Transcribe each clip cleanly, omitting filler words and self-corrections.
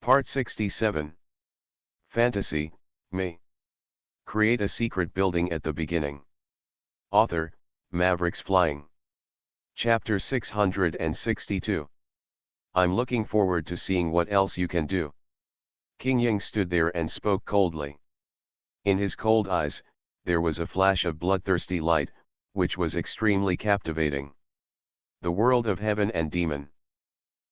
Part 67. Fantasy, Me. Create a secret building at the beginning. Author, Mavericks Flying. Chapter 662. I'm looking forward to seeing what else you can do. King Ying stood there and spoke coldly. In his cold eyes, there was a flash of bloodthirsty light, which was extremely captivating. The world of heaven and demon.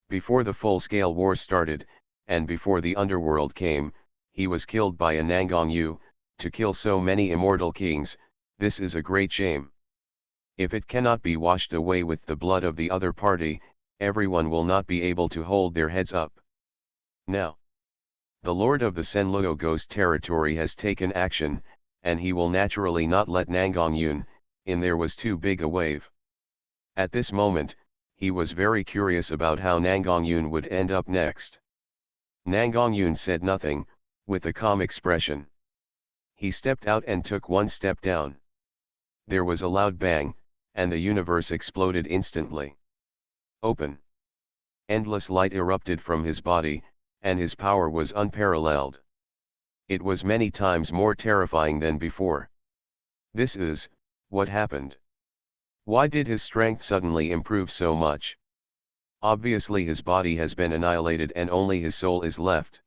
Before the full-scale war started, and before the underworld came, he was killed by a Nangong Yu. To kill so many immortal kings, this is a great shame. If it cannot be washed away with the blood of the other party, everyone will not be able to hold their heads up. Now, the Lord of the Senluo Ghost territory has taken action, and he will naturally not let Nangong Yun in. There was too big a wave. At this moment, he was very curious about how Nangong Yun would end up next. Nangong Yun said nothing, with a calm expression. He stepped out and took one step down. There was a loud bang, and the universe exploded instantly. Open. Endless light erupted from his body, and his power was unparalleled. It was many times more terrifying than before. This is what happened. Why did his strength suddenly improve so much? Obviously his body has been annihilated and only his soul is left.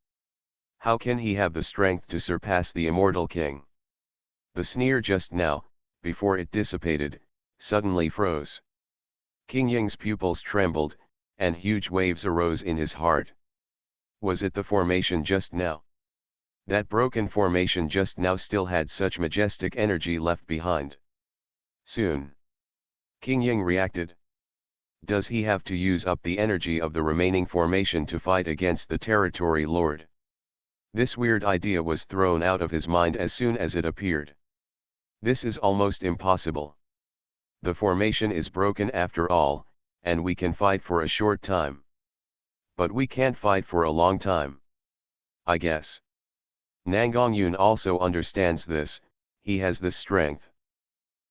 How can he have the strength to surpass the immortal king? The sneer just now, before it dissipated, suddenly froze. King Ying's pupils trembled, and huge waves arose in his heart. Was it the formation just now? That broken formation just now still had such majestic energy left behind. Soon. King Ying reacted. Does he have to use up the energy of the remaining formation to fight against the territory lord? This weird idea was thrown out of his mind as soon as it appeared. This is almost impossible. The formation is broken after all, and we can fight for a short time. But we can't fight for a long time. I guess. Nangong Yun also understands this. He has this strength.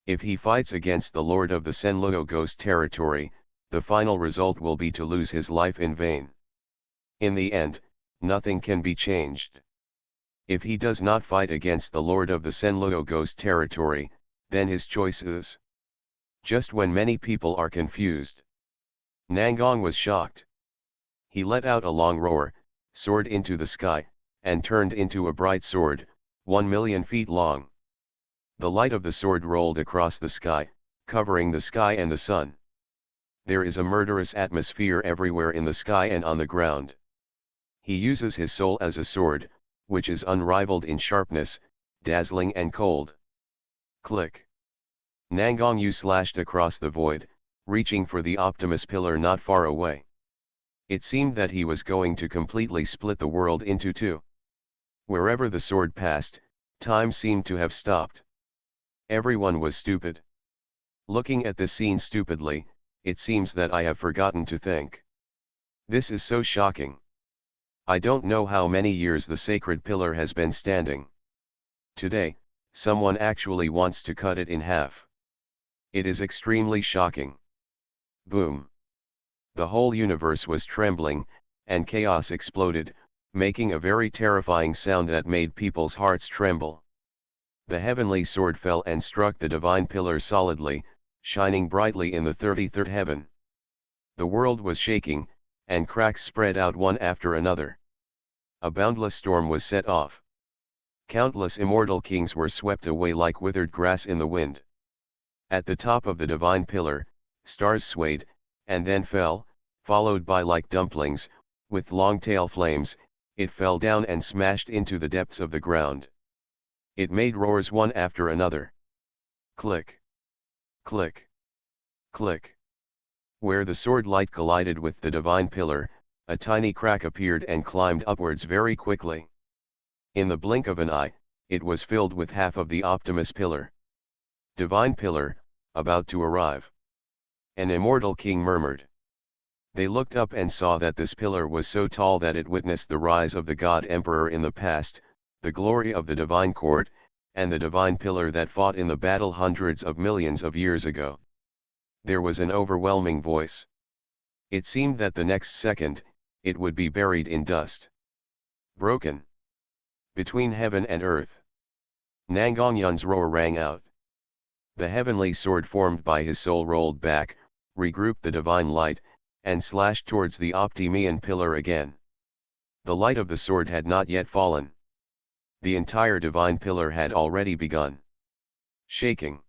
If he fights against the Lord of the Senluo Ghost territory, the final result will be to lose his life in vain. In the end, nothing can be changed. If he does not fight against the Lord of the Senluo Ghost territory, then his choice is. Just when many people are confused. Nangong was shocked. He let out a long roar, soared into the sky, and turned into a bright sword, 1,000,000 feet long. The light of the sword rolled across the sky, covering the sky and the sun. There is a murderous atmosphere everywhere in the sky and on the ground. He uses his soul as a sword, which is unrivaled in sharpness, dazzling and cold. Click. Nangong Yu slashed across the void, reaching for the Optimus pillar not far away. It seemed that he was going to completely split the world into two. Wherever the sword passed, time seemed to have stopped. Everyone was stupid. Looking at this scene stupidly, it seems that I have forgotten to think. This is so shocking. I don't know how many years the sacred pillar has been standing. Today, someone actually wants to cut it in half. It is extremely shocking. Boom. The whole universe was trembling, and chaos exploded, making a very terrifying sound that made people's hearts tremble. The heavenly sword fell and struck the divine pillar solidly, shining brightly in the 33rd heaven. The world was shaking, and cracks spread out one after another. A boundless storm was set off. Countless immortal kings were swept away like withered grass in the wind. At the top of the divine pillar, stars swayed, and then fell, followed by like dumplings, with long tail flames, it fell down and smashed into the depths of the ground. It made roars one after another. Click. Click. Click. Where the sword light collided with the divine pillar, a tiny crack appeared and climbed upwards very quickly. In the blink of an eye, it was filled with half of the Optimus pillar. Divine pillar, about to arrive. An immortal king murmured. They looked up and saw that this pillar was so tall that it witnessed the rise of the God Emperor in the past, the glory of the divine court, and the divine pillar that fought in the battle hundreds of millions of years ago. There was an overwhelming voice. It seemed that the next second, it would be buried in dust. Broken. Between heaven and earth. Nangongyun's roar rang out. The heavenly sword formed by his soul rolled back, regrouped the divine light, and slashed towards the Optimian pillar again. The light of the sword had not yet fallen. The entire divine pillar had already begun shaking.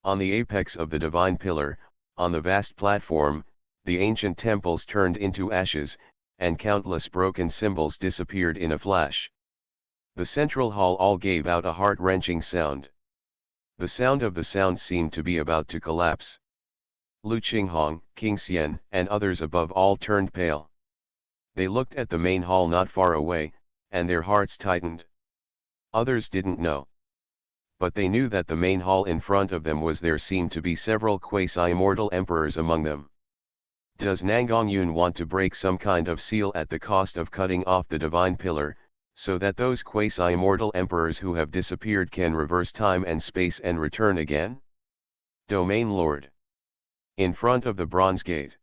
On the apex of the divine pillar, on the vast platform, the ancient temples turned into ashes, and countless broken symbols disappeared in a flash. The central hall all gave out a heart-wrenching sound. The sound of the sound seemed to be about to collapse. Lu Qinghong, King Xian, and others above all turned pale. They looked at the main hall not far away, and their hearts tightened. Others didn't know. But they knew that the main hall in front of them was there seemed to be several quasi-immortal emperors among them. Does Nangongyun want to break some kind of seal at the cost of cutting off the divine pillar, so that those quasi-immortal emperors who have disappeared can reverse time and space and return again? Domain Lord. In front of the bronze gate.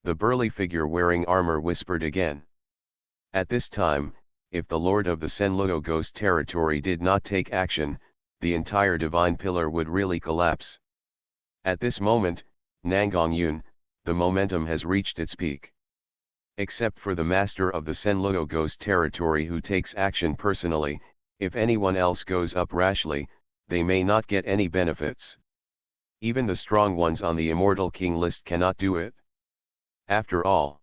The burly figure wearing armor whispered again. At this time, if the Lord of the Senluo Ghost territory did not take action, the entire divine pillar would really collapse. At this moment, Nangongyun, the momentum has reached its peak. Except for the master of the Senluo Ghost territory who takes action personally, if anyone else goes up rashly, they may not get any benefits. Even the strong ones on the Immortal King list cannot do it. After all,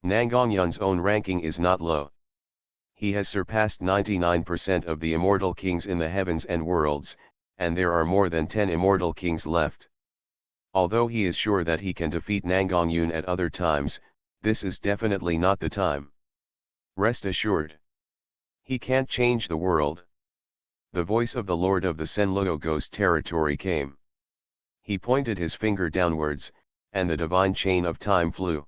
Nangongyun's own ranking is not low. He has surpassed 99% of the Immortal Kings in the heavens and worlds, and there are more than 10 Immortal Kings left. Although he is sure that he can defeat Nangongyun at other times, this is definitely not the time. Rest assured. He can't change the world. The voice of the Lord of the Senluo Ghost territory came. He pointed his finger downwards, and the divine chain of time flew.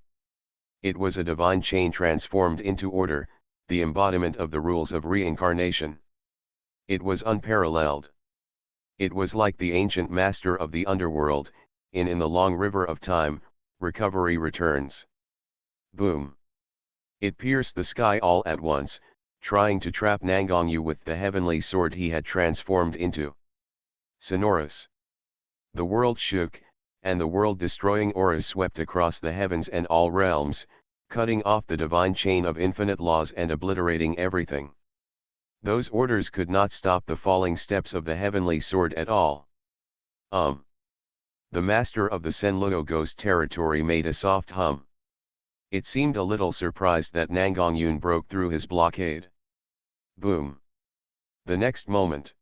It was a divine chain transformed into order, the embodiment of the rules of reincarnation. It was unparalleled. It was like the ancient master of the underworld, in the long river of time, recovery returns. Boom. It pierced the sky all at once, trying to trap Nangongyun with the heavenly sword he had transformed into. Sonorous. The world shook, and the world-destroying auras swept across the heavens and all realms, cutting off the divine chain of infinite laws and obliterating everything. Those orders could not stop the falling steps of the heavenly sword at all. The master of the Senluo Ghost territory made a soft hum. It seemed a little surprised that Nangongyun broke through his blockade. Boom. The next moment,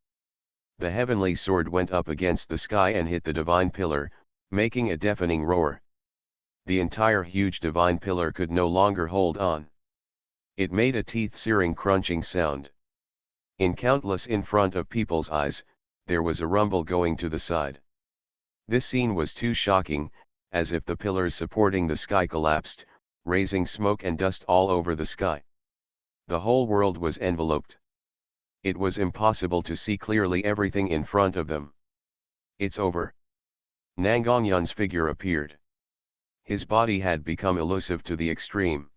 the heavenly sword went up against the sky and hit the divine pillar, making a deafening roar. The entire huge divine pillar could no longer hold on. It made a teeth-searing crunching sound. In countless in front of people's eyes, there was a rumble going to the side. This scene was too shocking, as if the pillars supporting the sky collapsed, raising smoke and dust all over the sky. The whole world was enveloped. It was impossible to see clearly everything in front of them. It's over. Nangongyun's figure appeared. His body had become elusive to the extreme.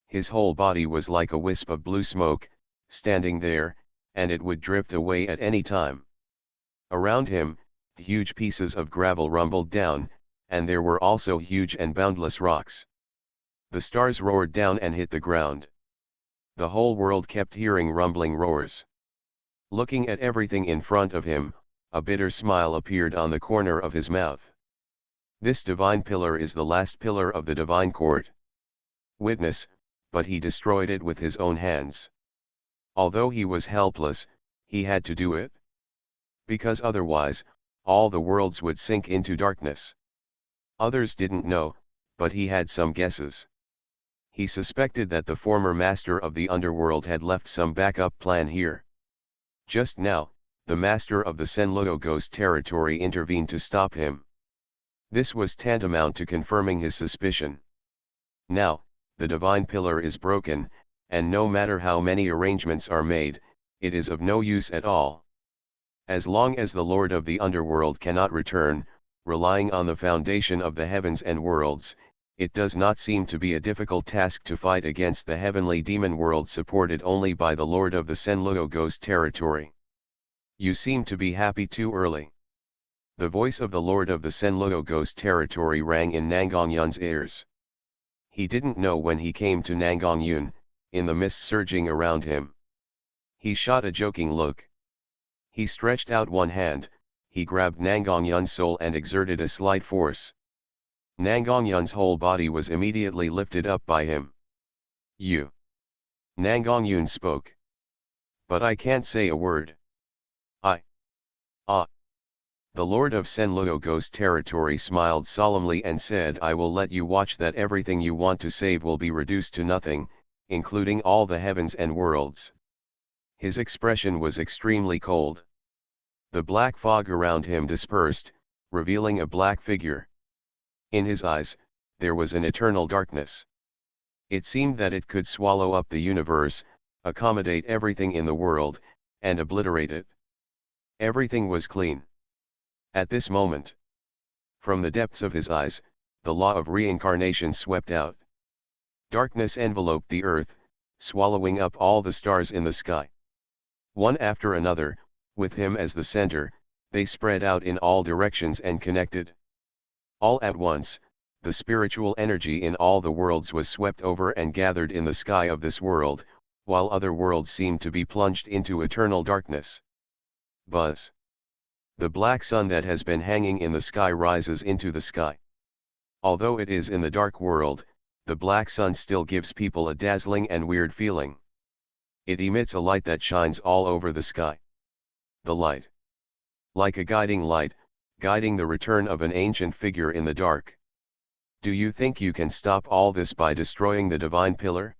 His whole body was like a wisp of blue smoke, standing there, and it would drift away at any time. Around him, huge pieces of gravel rumbled down, and there were also huge and boundless rocks. The stars roared down and hit the ground. The whole world kept hearing rumbling roars. Looking at everything in front of him, a bitter smile appeared on the corner of his mouth. This divine pillar is the last pillar of the divine court. Witness, but he destroyed it with his own hands. Although he was helpless, he had to do it. Because otherwise, all the worlds would sink into darkness. Others didn't know, but he had some guesses. He suspected that the former master of the underworld had left some backup plan here. Just now, the master of the Senluo Ghost territory intervened to stop him. This was tantamount to confirming his suspicion. Now, the divine pillar is broken, and no matter how many arrangements are made, it is of no use at all. As long as the Lord of the underworld cannot return, relying on the foundation of the heavens and worlds, it does not seem to be a difficult task to fight against the heavenly demon world supported only by the Lord of the Senluo Ghost territory. You seem to be happy too early. The voice of the Lord of the Senluo Ghost territory rang in Nangongyun's ears. He didn't know when he came to Nangongyun, in the mist surging around him. He shot a joking look. He stretched out one hand, he grabbed Nangongyun's soul and exerted a slight force. Nangongyun's whole body was immediately lifted up by him. You. Nangongyun spoke. But I can't say a word. Ah. The Lord of Senluo Ghost territory smiled solemnly and said, I will let you watch that everything you want to save will be reduced to nothing, including all the heavens and worlds. His expression was extremely cold. The black fog around him dispersed, revealing a black figure. In his eyes, there was an eternal darkness. It seemed that it could swallow up the universe, accommodate everything in the world, and obliterate it. Everything was clean. At this moment, from the depths of his eyes, the law of reincarnation swept out. Darkness enveloped the earth, swallowing up all the stars in the sky. One after another, with him as the center, they spread out in all directions and connected. All at once, the spiritual energy in all the worlds was swept over and gathered in the sky of this world, while other worlds seemed to be plunged into eternal darkness. Buzz. The black sun that has been hanging in the sky rises into the sky. Although it is in the dark world, the black sun still gives people a dazzling and weird feeling. It emits a light that shines all over the sky. The light. Like a guiding light, guiding the return of an ancient figure in the dark. Do you think you can stop all this by destroying the divine pillar?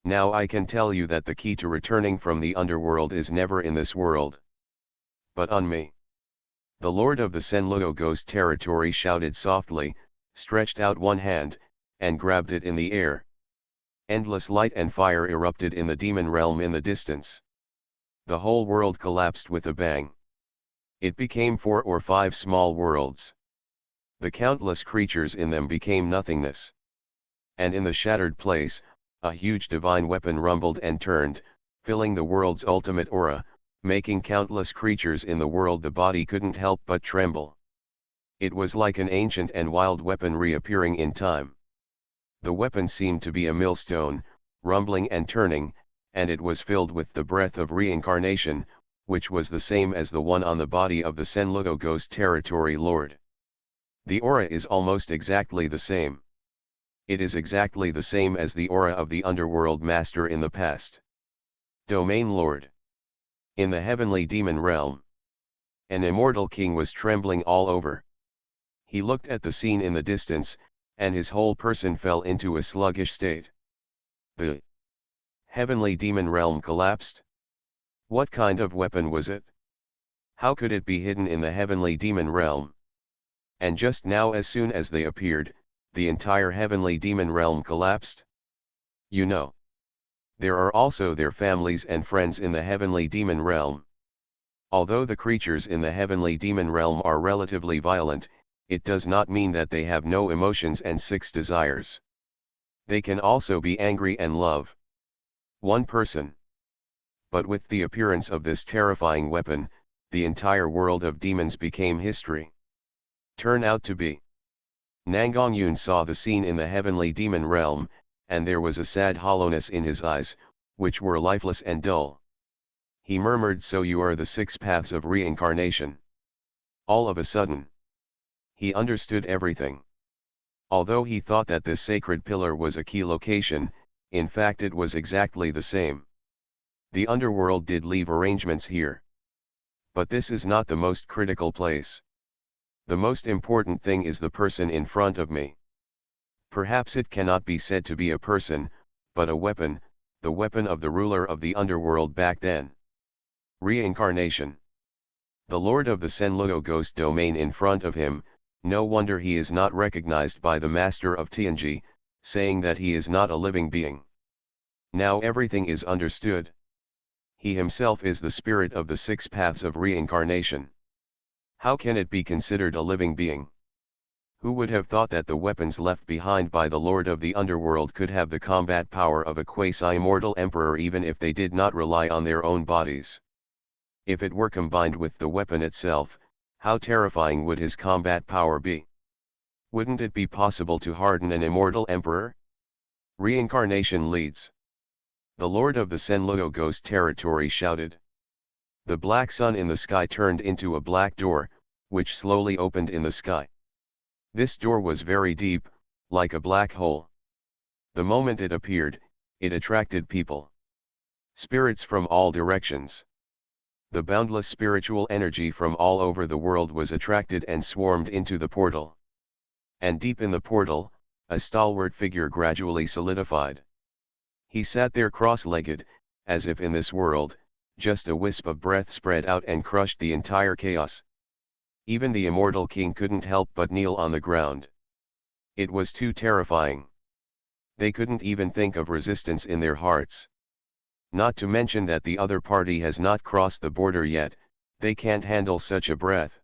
Now I can tell you that the key to returning from the underworld is never in this world, but on me. The Lord of the Senluo Ghost territory shouted softly, stretched out one hand, and grabbed it in the air. Endless light and fire erupted in the demon realm in the distance. The whole world collapsed with a bang. It became 4 or 5 small worlds. The countless creatures in them became nothingness. And in the shattered place, a huge divine weapon rumbled and turned, filling the world's ultimate aura, making countless creatures in the world the body couldn't help but tremble. It was like an ancient and wild weapon reappearing in time. The weapon seemed to be a millstone, rumbling and turning, and it was filled with the breath of reincarnation, which was the same as the one on the body of the Senluo Ghost territory lord. The aura is almost exactly the same. It is exactly the same as the aura of the underworld master in the past. Domain Lord. In the heavenly demon realm, an immortal king was trembling all over. He looked at the scene in the distance, and his whole person fell into a sluggish state. The heavenly demon realm collapsed? What kind of weapon was it? How could it be hidden in the heavenly demon realm? And just now, as soon as they appeared, the entire heavenly demon realm collapsed? You know. There are also their families and friends in the heavenly demon realm. Although the creatures in the heavenly demon realm are relatively violent, it does not mean that they have no emotions and 6 desires. They can also be angry and love. One person. But with the appearance of this terrifying weapon, the entire world of demons became history. Turn out to be. Nangongyun saw the scene in the heavenly demon realm, and there was a sad hollowness in his eyes, which were lifeless and dull. He murmured, so you are the 6 paths of reincarnation. All of a sudden, he understood everything. Although he thought that this sacred pillar was a key location, in fact it was exactly the same. The underworld did leave arrangements here. But this is not the most critical place. The most important thing is the person in front of me. Perhaps it cannot be said to be a person, but a weapon, the weapon of the ruler of the underworld back then. Reincarnation. The Lord of the Senluo Ghost domain in front of him, no wonder he is not recognized by the master of Tianji, saying that he is not a living being. Now everything is understood. He himself is the spirit of the 6 paths of reincarnation. How can it be considered a living being? Who would have thought that the weapons left behind by the Lord of the Underworld could have the combat power of a quasi-immortal emperor even if they did not rely on their own bodies? If it were combined with the weapon itself, how terrifying would his combat power be? Wouldn't it be possible to harden an immortal emperor? Reincarnation leads. The Lord of the Senlogo Ghost Territory shouted. The black sun in the sky turned into a black door, which slowly opened in the sky. This door was very deep, like a black hole. The moment it appeared, it attracted people. Spirits from all directions. The boundless spiritual energy from all over the world was attracted and swarmed into the portal. And deep in the portal, a stalwart figure gradually solidified. He sat there cross-legged, as if in this world, just a wisp of breath spread out and crushed the entire chaos. Even the immortal king couldn't help but kneel on the ground. It was too terrifying. They couldn't even think of resistance in their hearts. Not to mention that the other party has not crossed the border yet, they can't handle such a breath.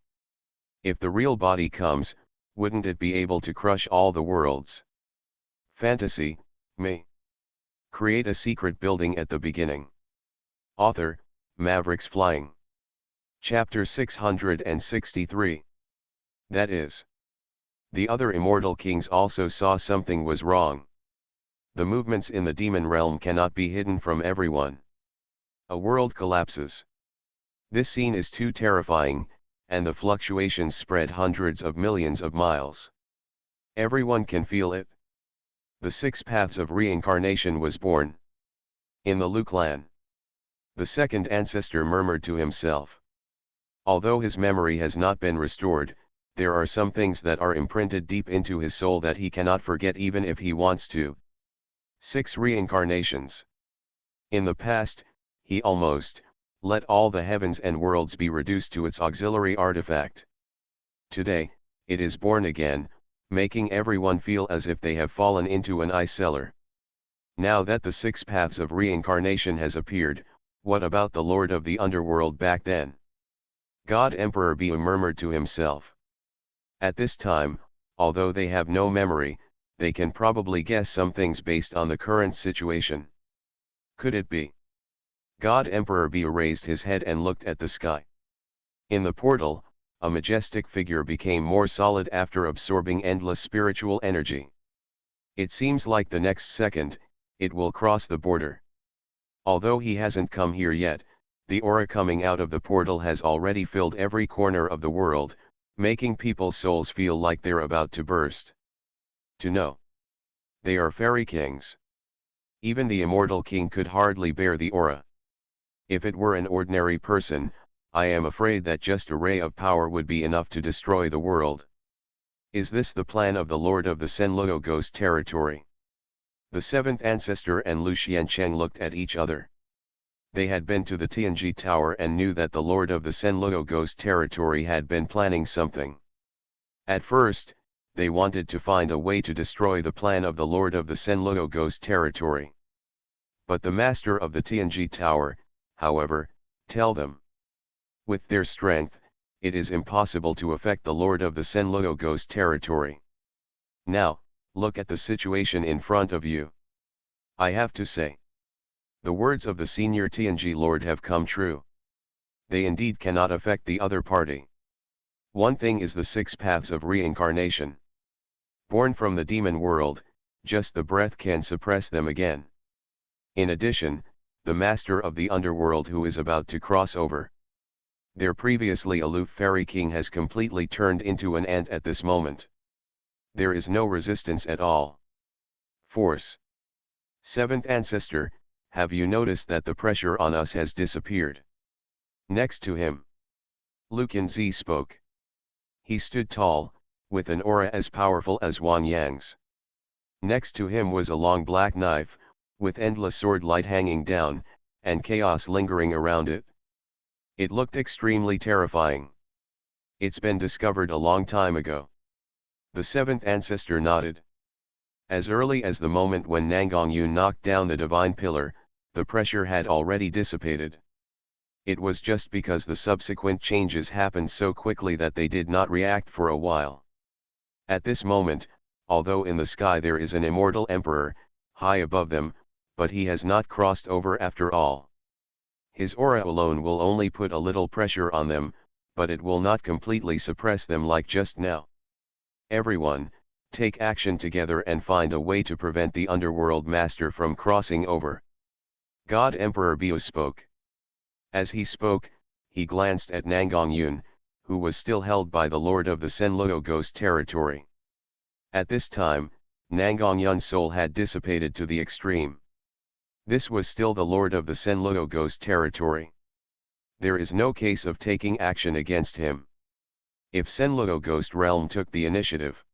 If the real body comes, wouldn't it be able to crush all the worlds? Fantasy, me. Create a secret building at the beginning. Author, Mavericks Flying. Chapter 663. That is. The other immortal kings also saw something was wrong. The movements in the demon realm cannot be hidden from everyone. A world collapses. This scene is too terrifying, and the fluctuations spread hundreds of millions of miles. Everyone can feel it. The six paths of reincarnation was born. In the Lu clan. The second ancestor murmured to himself. Although his memory has not been restored, there are some things that are imprinted deep into his soul that he cannot forget even if he wants to. 6 reincarnations. In the past, he almost let all the heavens and worlds be reduced to its auxiliary artifact. Today, it is born again, making everyone feel as if they have fallen into an ice cellar. Now that the 6 paths of reincarnation has appeared, what about the Lord of the Underworld back then? God Emperor Bu murmured to himself. At this time, although they have no memory, they can probably guess some things based on the current situation. Could it be? God Emperor Bu raised his head and looked at the sky. In the portal, a majestic figure became more solid after absorbing endless spiritual energy. It seems like the next second, it will cross the border. Although he hasn't come here yet, the aura coming out of the portal has already filled every corner of the world, making people's souls feel like they're about to burst. To know. They are fairy kings. Even the immortal king could hardly bear the aura. If it were an ordinary person, I am afraid that just a ray of power would be enough to destroy the world. Is this the plan of the Lord of the Senlogo Ghost Territory? The seventh ancestor and Lu Xiancheng looked at each other. They had been to the Tianji Tower and knew that the Lord of the Senlogo Ghost Territory had been planning something. At first, they wanted to find a way to destroy the plan of the Lord of the Senlogo Ghost Territory. But the master of the Tianji Tower, however, tell them. With their strength, it is impossible to affect the Lord of the Senlogo Ghost Territory. Now, look at the situation in front of you. I have to say. The words of the senior Tianji Lord have come true. They indeed cannot affect the other party. One thing is the 6 paths of reincarnation. Born from the demon world, just the breath can suppress them again. In addition, the master of the underworld who is about to cross over. Their previously aloof fairy king has completely turned into an ant at this moment. There is no resistance at all. Force. Seventh ancestor, have you noticed that the pressure on us has disappeared? Next to him, Lu Qinzi spoke. He stood tall, with an aura as powerful as Wan Yang's. Next to him was a long black knife, with endless sword light hanging down, and chaos lingering around it. It looked extremely terrifying. It's been discovered a long time ago. The seventh ancestor nodded. As early as the moment when Nangongyun knocked down the divine pillar, the pressure had already dissipated. It was just because the subsequent changes happened so quickly that they did not react for a while. At this moment, although in the sky there is an immortal emperor, high above them, but he has not crossed over after all. His aura alone will only put a little pressure on them, but it will not completely suppress them like just now. Everyone, take action together and find a way to prevent the underworld master from crossing over. God Emperor Bios spoke. As he spoke, he glanced at Nangong Yun, who was still held by the Lord of the Senluo Ghost territory. At this time, Nangong Yun's soul had dissipated to the extreme. This was still the Lord of the Senluo Ghost territory. There is no case of taking action against him. If Senluo Ghost Realm took the initiative,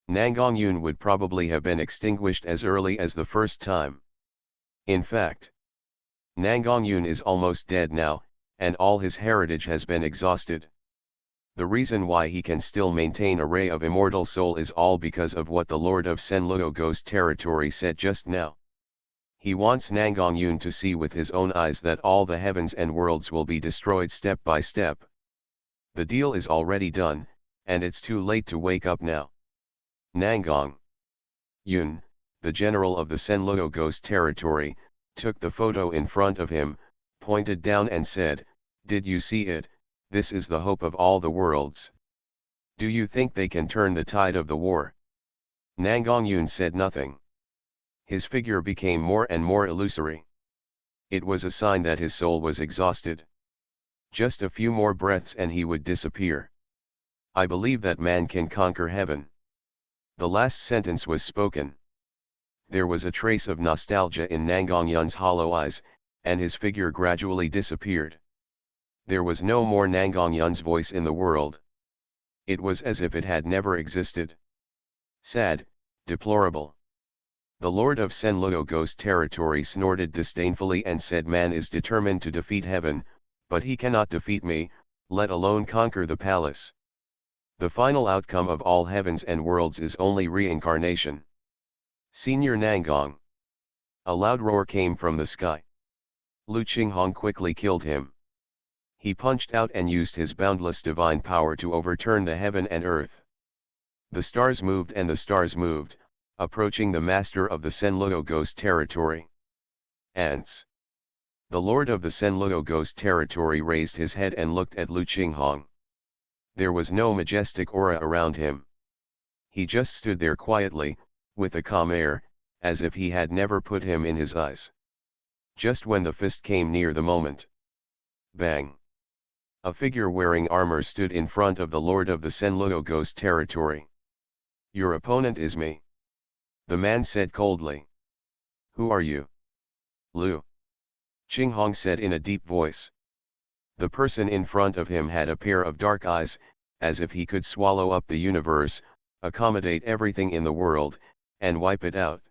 Nangong Yun would probably have been extinguished as early as the first time. In fact, Nangong Yun is almost dead now, and all his heritage has been exhausted. The reason why he can still maintain a ray of immortal soul is all because of what the Lord of Senluo Ghost territory said just now. He wants Nangong Yun to see with his own eyes that all the heavens and worlds will be destroyed step by step. The deal is already done, and it's too late to wake up now. Nangong Yun, the general of the Senluo Ghost territory, took the photo in front of him, pointed down and said, "Did you see it? This is the hope of all the worlds. Do you think they can turn the tide of the war?" Nangong Yun said nothing. His figure became more and more illusory. It was a sign that his soul was exhausted. Just a few more breaths and he would disappear. I believe that man can conquer heaven. The last sentence was spoken. There was a trace of nostalgia in Nangong Yun's hollow eyes, and his figure gradually disappeared. There was no more Nangong Yun's voice in the world. It was as if it had never existed. Sad, deplorable. The Lord of Senluo Ghost territory snorted disdainfully and said, "Man is determined to defeat heaven, but he cannot defeat me, let alone conquer the palace. The final outcome of all heavens and worlds is only reincarnation. Senior Nangong." A loud roar came from the sky. Lu Qinghong quickly killed him. He punched out and used his boundless divine power to overturn the heaven and earth. The stars moved and the stars moved, approaching the master of the Senluo Ghost territory. Ants. The Lord of the Senluo Ghost territory raised his head and looked at Lu Qinghong. There was no majestic aura around him. He just stood there quietly, with a calm air, as if he had never put him in his eyes. Just when the fist came near the moment. Bang! A figure wearing armor stood in front of the Lord of the Senluo Ghost territory. "Your opponent is me," the man said coldly. "Who are you?" Lu Qinghong said in a deep voice. The person in front of him had a pair of dark eyes, as if he could swallow up the universe, accommodate everything in the world, and wipe it out.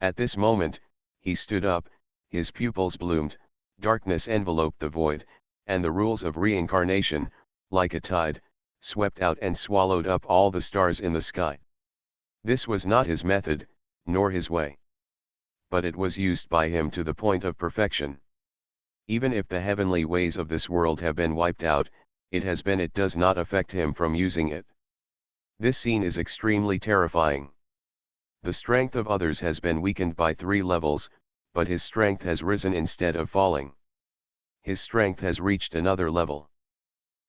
At this moment, he stood up, his pupils bloomed, darkness enveloped the void, and the rules of reincarnation, like a tide, swept out and swallowed up all the stars in the sky. This was not his method, nor his way. But it was used by him to the point of perfection. Even if the heavenly ways of this world have been wiped out, it does not affect him from using it. This scene is extremely terrifying. The strength of others has been weakened by 3 levels, but his strength has risen instead of falling. His strength has reached another level.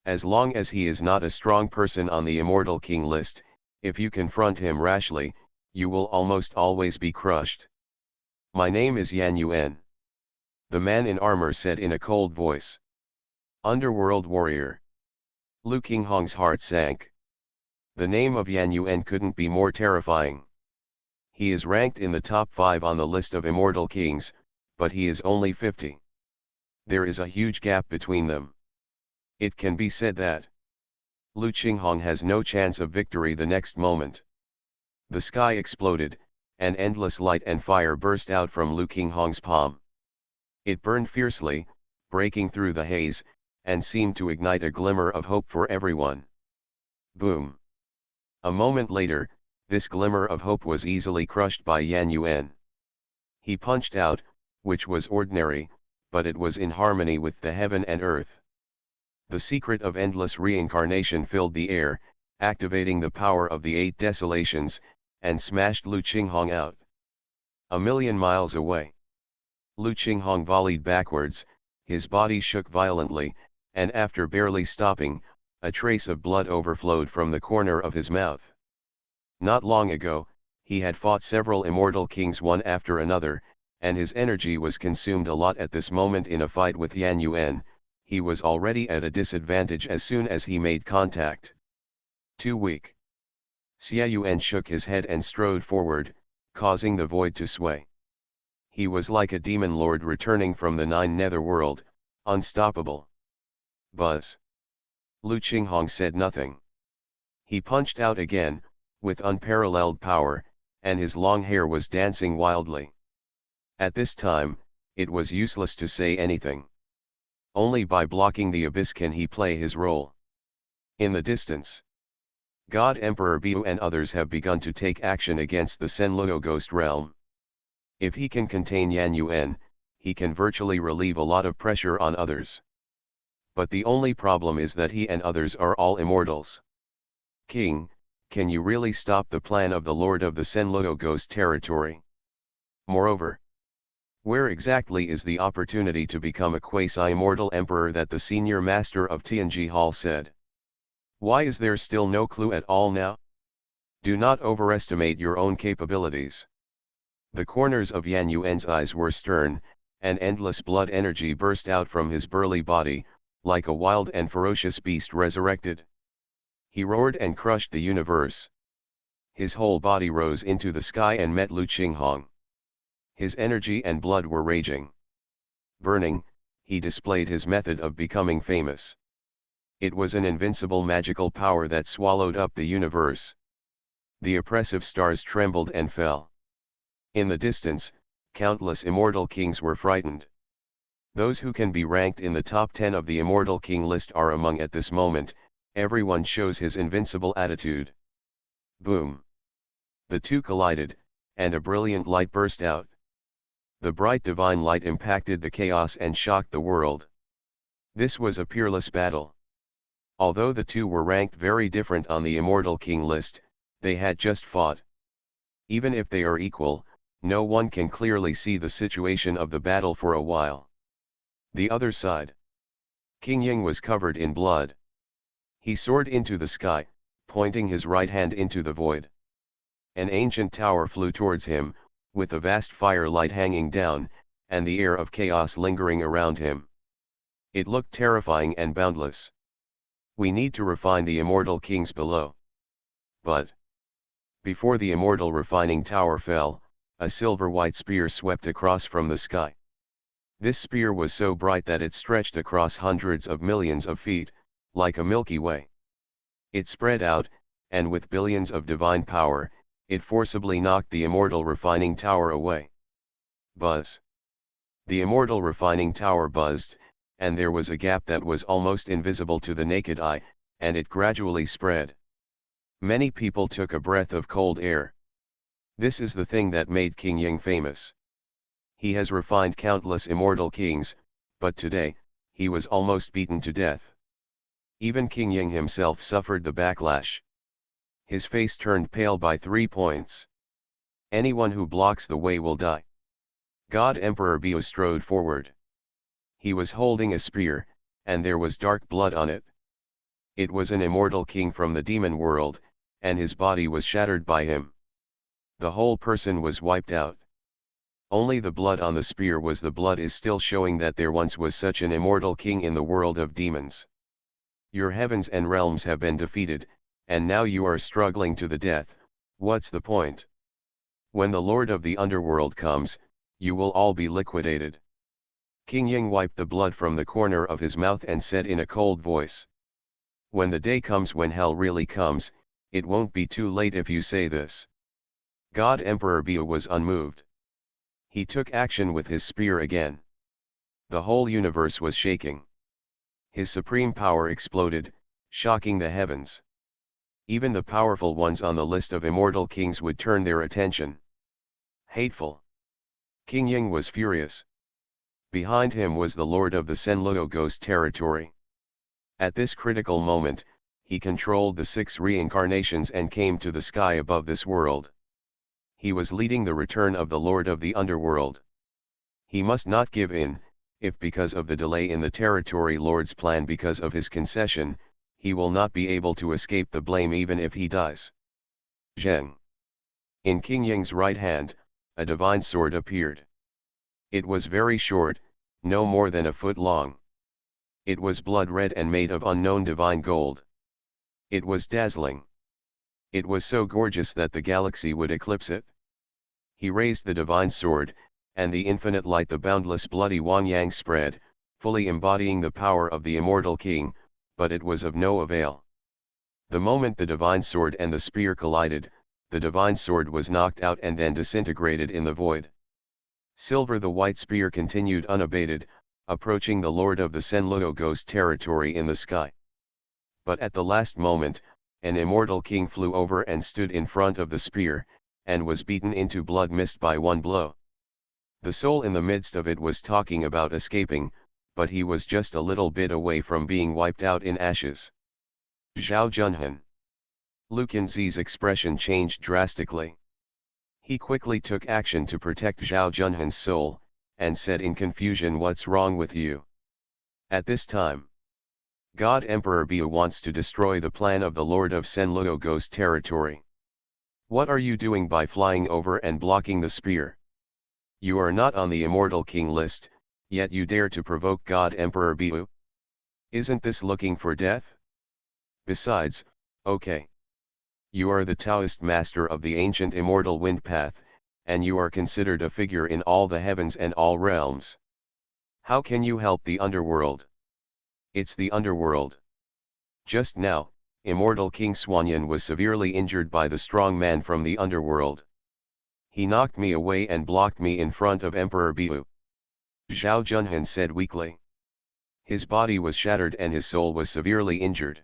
As long as he is not a strong person on the Immortal King list, if you confront him rashly, you will almost always be crushed. "My name is Yan Yuan," the man in armor said in a cold voice. "Underworld warrior." Lu Qinghong's heart sank. The name of Yan Yuan couldn't be more terrifying. He is ranked in the top 5 on the list of immortal kings, but he is only 50. There is a huge gap between them. It can be said that Lu Qinghong has no chance of victory the next moment. The sky exploded, and endless light and fire burst out from Lu Qinghong's palm. It burned fiercely, breaking through the haze, and seemed to ignite a glimmer of hope for everyone. Boom! A moment later, this glimmer of hope was easily crushed by Yan Yuan. He punched out, which was ordinary, but it was in harmony with the heaven and earth. The secret of endless reincarnation filled the air, activating the power of the 8 desolations, and smashed Lu Qinghong out. A million miles away, Lu Qinghong volleyed backwards, his body shook violently, and after barely stopping, a trace of blood overflowed from the corner of his mouth. Not long ago, he had fought several immortal kings one after another, and his energy was consumed a lot at this moment in a fight with Yan Yuan. He was already at a disadvantage as soon as he made contact. Too weak. Xia Yuan shook his head and strode forward, causing the void to sway. He was like a demon lord returning from the 9 netherworld, unstoppable. Buzz. Lu Qinghong said nothing. He punched out again, with unparalleled power, and his long hair was dancing wildly. At this time, it was useless to say anything. Only by blocking the abyss can he play his role. In the distance, God Emperor Bu and others have begun to take action against the Senluo Ghost Realm. If he can contain Yan Yuan, he can virtually relieve a lot of pressure on others. But the only problem is that he and others are all immortals. King, can you really stop the plan of the Lord of the Senluo Ghost territory? Moreover, where exactly is the opportunity to become a quasi-immortal emperor that the senior master of Tianji Hall said? Why is there still no clue at all now? Do not overestimate your own capabilities. The corners of Yan Yuan's eyes were stern, and endless blood energy burst out from his burly body, like a wild and ferocious beast resurrected. He roared and crushed the universe. His whole body rose into the sky and met Lu Qinghong. His energy and blood were raging. Burning, he displayed his method of becoming famous. It was an invincible magical power that swallowed up the universe. The oppressive stars trembled and fell. In the distance, countless immortal kings were frightened. Those who can be ranked in the top 10 of the immortal king list are among at this moment. Everyone shows his invincible attitude. Boom! The two collided, and a brilliant light burst out. The bright divine light impacted the chaos and shocked the world. This was a peerless battle. Although the two were ranked very different on the immortal king list, they had just fought. Even if they are equal, no one can clearly see the situation of the battle for a while. The other side. King Ying was covered in blood. He soared into the sky, pointing his right hand into the void. An ancient tower flew towards him, with a vast firelight hanging down, and the air of chaos lingering around him. It looked terrifying and boundless. We need to refine the immortal kings below. But before the immortal refining tower fell, a silver-white spear swept across from the sky. This spear was so bright that it stretched across hundreds of millions of feet, like a Milky Way. It spread out, and with billions of divine power, it forcibly knocked the immortal refining tower away. Buzz. The immortal refining tower buzzed, and there was a gap that was almost invisible to the naked eye, and it gradually spread. Many people took a breath of cold air. This is the thing that made King Ying famous. He has refined countless immortal kings, but today, he was almost beaten to death. Even King Ying himself suffered the backlash. His face turned pale by 3 points. Anyone who blocks the way will die. God Emperor Bu strode forward. He was holding a spear, and there was dark blood on it. It was an immortal king from the demon world, and his body was shattered by him. The whole person was wiped out. Only the blood on the spear was the blood is still showing that there once was such an immortal king in the world of demons. Your heavens and realms have been defeated, and now you are struggling to the death. What's the point? When the Lord of the underworld comes, you will all be liquidated. King Ying wiped the blood from the corner of his mouth and said in a cold voice. When the day comes when hell really comes, it won't be too late if you say this. God Emperor Bu was unmoved. He took action with his spear again. The whole universe was shaking. His supreme power exploded, shocking the heavens. Even the powerful ones on the list of immortal kings would turn their attention. Hateful. King Ying was furious. Behind him was the lord of the Senluo Ghost territory. At this critical moment, he controlled the 6 reincarnations and came to the sky above this world. He was leading the return of the Lord of the Underworld. He must not give in, if because of the delay in the territory Lord's plan because of his concession, he will not be able to escape the blame even if he dies. Zheng. In King Ying's right hand, a divine sword appeared. It was very short, no more than a foot long. It was blood red and made of unknown divine gold. It was dazzling. It was so gorgeous that the galaxy would eclipse it. He raised the divine sword, and the infinite light, the boundless bloody Wangyang spread, fully embodying the power of the immortal king, but it was of no avail. The moment the divine sword and the spear collided, the divine sword was knocked out and then disintegrated in the void. Silver the white spear continued unabated, approaching the lord of the Senluo ghost territory in the sky. But at the last moment, an immortal king flew over and stood in front of the spear, and was beaten into blood mist by one blow. The soul in the midst of it was talking about escaping, but he was just a little bit away from being wiped out in ashes. Zhao Junhan. Lu Qinzi's expression changed drastically. He quickly took action to protect Zhao Junhan's soul, and said in confusion, "What's wrong with you?" At this time, God Emperor Bu wants to destroy the plan of the Lord of Senluo ghost territory. What are you doing by flying over and blocking the spear? You are not on the Immortal King list, yet you dare to provoke God Emperor Bu? Isn't this looking for death? Besides, okay. You are the Taoist master of the ancient immortal wind path, and you are considered a figure in all the heavens and all realms. How can you help the underworld? It's the underworld. Just now, immortal King Xuanyan was severely injured by the strong man from the underworld. He knocked me away and blocked me in front of Emperor Bu. Zhao Junhan said weakly. His body was shattered and his soul was severely injured.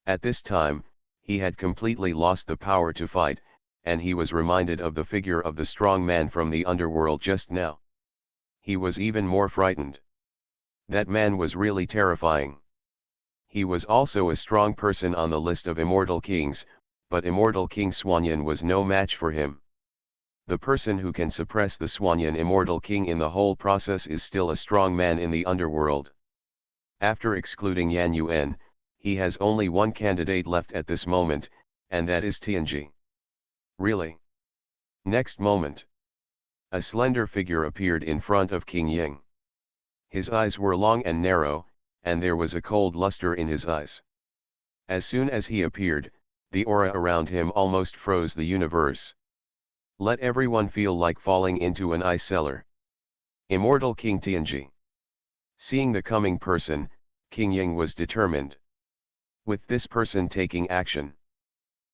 At this time, he had completely lost the power to fight, and he was reminded of the figure of the strong man from the underworld just now. He was even more frightened. That man was really terrifying. He was also a strong person on the list of immortal kings, but immortal King Xuanyan was no match for him. The person who can suppress the Xuanyan immortal king in the whole process is still a strong man in the underworld. After excluding Yan Yuan, he has only one candidate left at this moment, and that is Tianji. Really? Next moment, a slender figure appeared in front of King Ying. His eyes were long and narrow, and there was a cold luster in his eyes. As soon as he appeared, the aura around him almost froze the universe. Let everyone feel like falling into an ice cellar. Immortal King Tianji. Seeing the coming person, King Ying was determined. With this person taking action,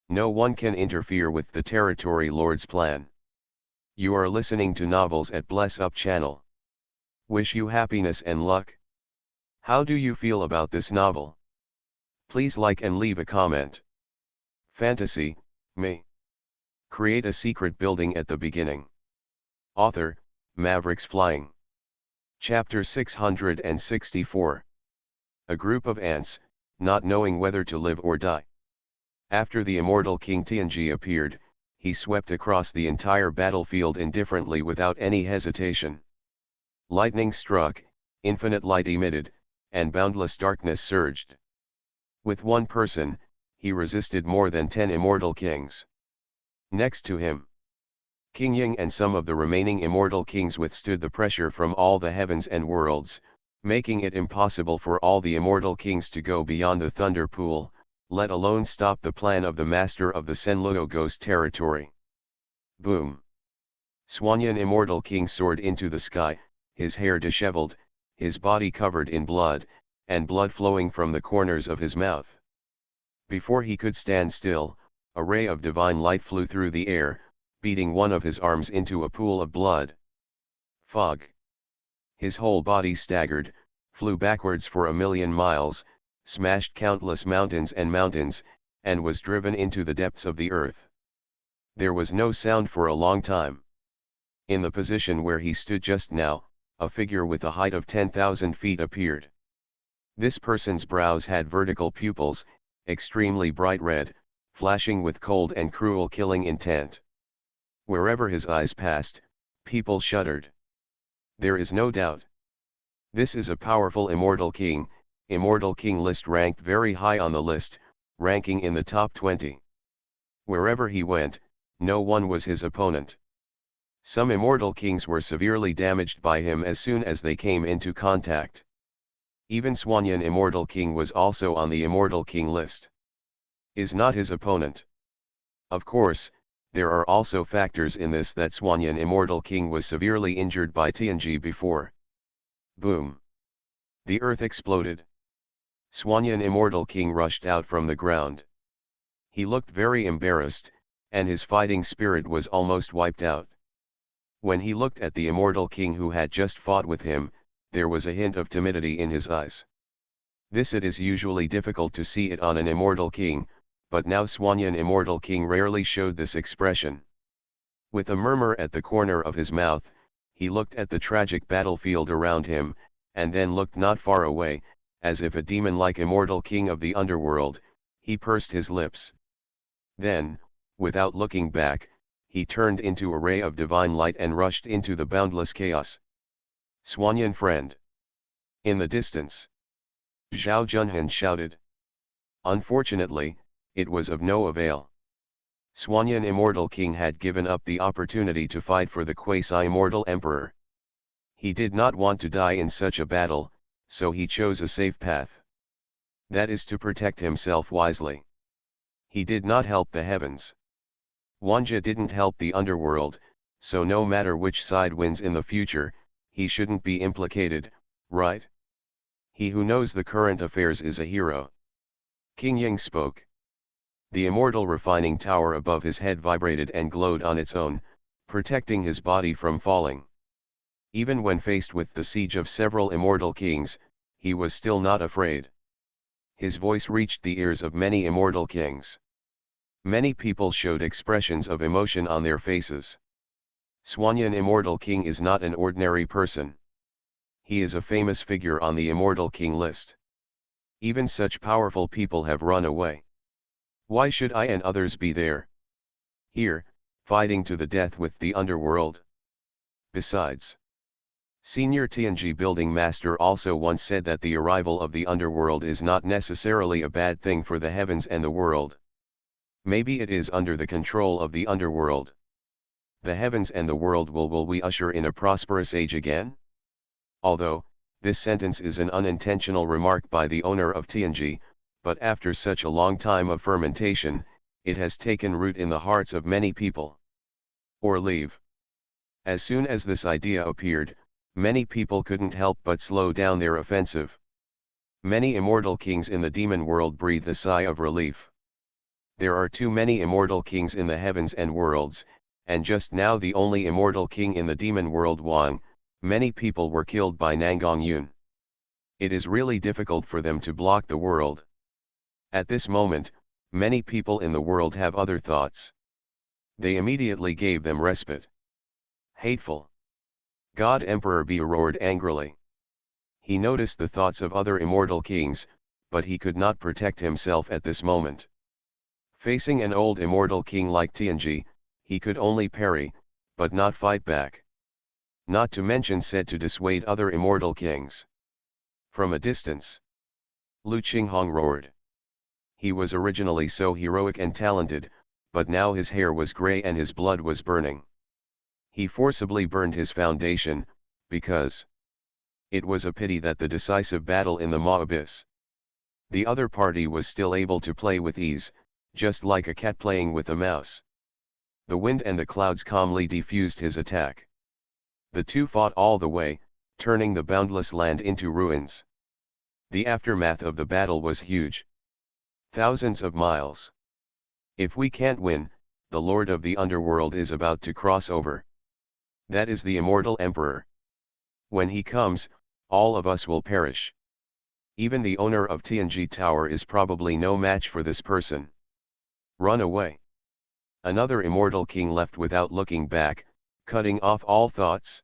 no one can interfere with the territory lord's plan. You are listening to novels at Bless Up channel. Wish you happiness and luck. How do you feel about this novel? Please like and leave a comment. Fantasy, me. Create a secret building at the beginning. Author, Mavericks Flying. Chapter 664. A group of ants, not knowing whether to live or die. After the immortal King Tianji appeared, he swept across the entire battlefield indifferently without any hesitation. Lightning struck, infinite light emitted, and boundless darkness surged. With one person, he resisted more than 10 immortal kings. Next to him, King Ying and some of the remaining immortal kings withstood the pressure from all the heavens and worlds, making it impossible for all the immortal kings to go beyond the thunder pool, let alone stop the plan of the master of the Senluo ghost territory. Boom! Xuanyan immortal king soared into the sky, his hair disheveled, his body covered in blood, and blood flowing from the corners of his mouth. Before he could stand still, a ray of divine light flew through the air, beating one of his arms into a pool of blood. Fog. His whole body staggered, flew backwards for 1,000,000 miles, smashed countless mountains, and was driven into the depths of the earth. There was no sound for a long time. In the position where he stood just now, a figure with a height of 10,000 feet appeared. This person's brows had vertical pupils, extremely bright red, flashing with cold and cruel killing intent. Wherever his eyes passed, people shuddered. There is no doubt. This is a powerful immortal king. Immortal king list ranked very high on the list, ranking in the top 20. Wherever he went, no one was his opponent. Some immortal kings were severely damaged by him as soon as they came into contact. Even Swanyan immortal king was also on the immortal king list. Is not his opponent. Of course, there are also factors in this that Swanyan immortal king was severely injured by Tianji before. Boom. The earth exploded. Swanyan immortal king rushed out from the ground. He looked very embarrassed, and his fighting spirit was almost wiped out. When he looked at the immortal king who had just fought with him, there was a hint of timidity in his eyes. This it is usually difficult to see it on an immortal king, but now Swanyan immortal king rarely showed this expression. With a murmur at the corner of his mouth, he looked at the tragic battlefield around him, and then looked not far away, as if a demon-like immortal king of the underworld. He pursed his lips. Then, without looking back, he turned into a ray of divine light and rushed into the boundless chaos. Swanyan friend. In the distance. Zhao Junhan shouted. Unfortunately, it was of no avail. Swanyan immortal king had given up the opportunity to fight for the quasi-immortal emperor. He did not want to die in such a battle, so he chose a safe path. That is to protect himself wisely. He did not help the heavens. Wanja didn't help the underworld, so no matter which side wins in the future, he shouldn't be implicated, right? He who knows the current affairs is a hero. King Ying spoke. The immortal refining tower above his head vibrated and glowed on its own, protecting his body from falling. Even when faced with the siege of several immortal kings, he was still not afraid. His voice reached the ears of many immortal kings. Many people showed expressions of emotion on their faces. Swanyan immortal king is not an ordinary person. He is a famous figure on the immortal king list. Even such powerful people have run away. Why should I and others be there? Here, fighting to the death with the underworld? Besides, Senior Tianji building master also once said that the arrival of the underworld is not necessarily a bad thing for the heavens and the world. Maybe it is under the control of the underworld. The heavens and the world will we usher in a prosperous age again? Although, this sentence is an unintentional remark by the owner of Tianji, but after such a long time of fermentation, it has taken root in the hearts of many people. Or leave. As soon as this idea appeared, many people couldn't help but slow down their offensive. Many immortal kings in the demon world breathed a sigh of relief. There are too many immortal kings in the heavens and worlds, and just now the only immortal king in the demon world Wang. Many people were killed by Nangong Yun. It is really difficult for them to block the world. At this moment, many people in the world have other thoughts. They immediately gave them respite. Hateful. God Emperor B roared angrily. He noticed the thoughts of other immortal kings, but he could not protect himself at this moment. Facing an old immortal king like Tianji, he could only parry, but not fight back. Not to mention said to dissuade other immortal kings. From a distance, Lu Qinghong roared. He was originally so heroic and talented, but now his hair was gray and his blood was burning. He forcibly burned his foundation, because it was a pity that the decisive battle in the Ma Abyss. The other party was still able to play with ease, just like a cat playing with a mouse. The wind and the clouds calmly defused his attack. The two fought all the way, turning the boundless land into ruins. The aftermath of the battle was huge. Thousands of miles. If we can't win, the Lord of the Underworld is about to cross over. That is the immortal emperor. When he comes, all of us will perish. Even the owner of Tianji Tower is probably no match for this person. Run away. Another immortal king left without looking back, cutting off all thoughts.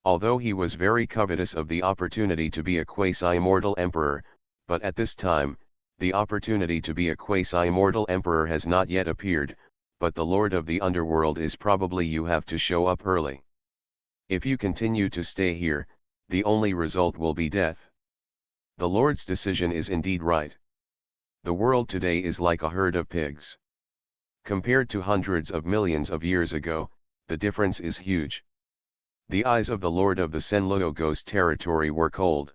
Although he was very covetous of the opportunity to be a quasi-immortal emperor, but at this time, The opportunity to be a quasi-immortal emperor has not yet appeared, but the lord of the underworld is probably you have to show up early. If you continue to stay here, the only result will be death. The Lord's decision is indeed right. The world today is like a herd of pigs. Compared to hundreds of millions of years ago, the difference is huge. The eyes of the Lord of the Senluo Ghost territory were cold.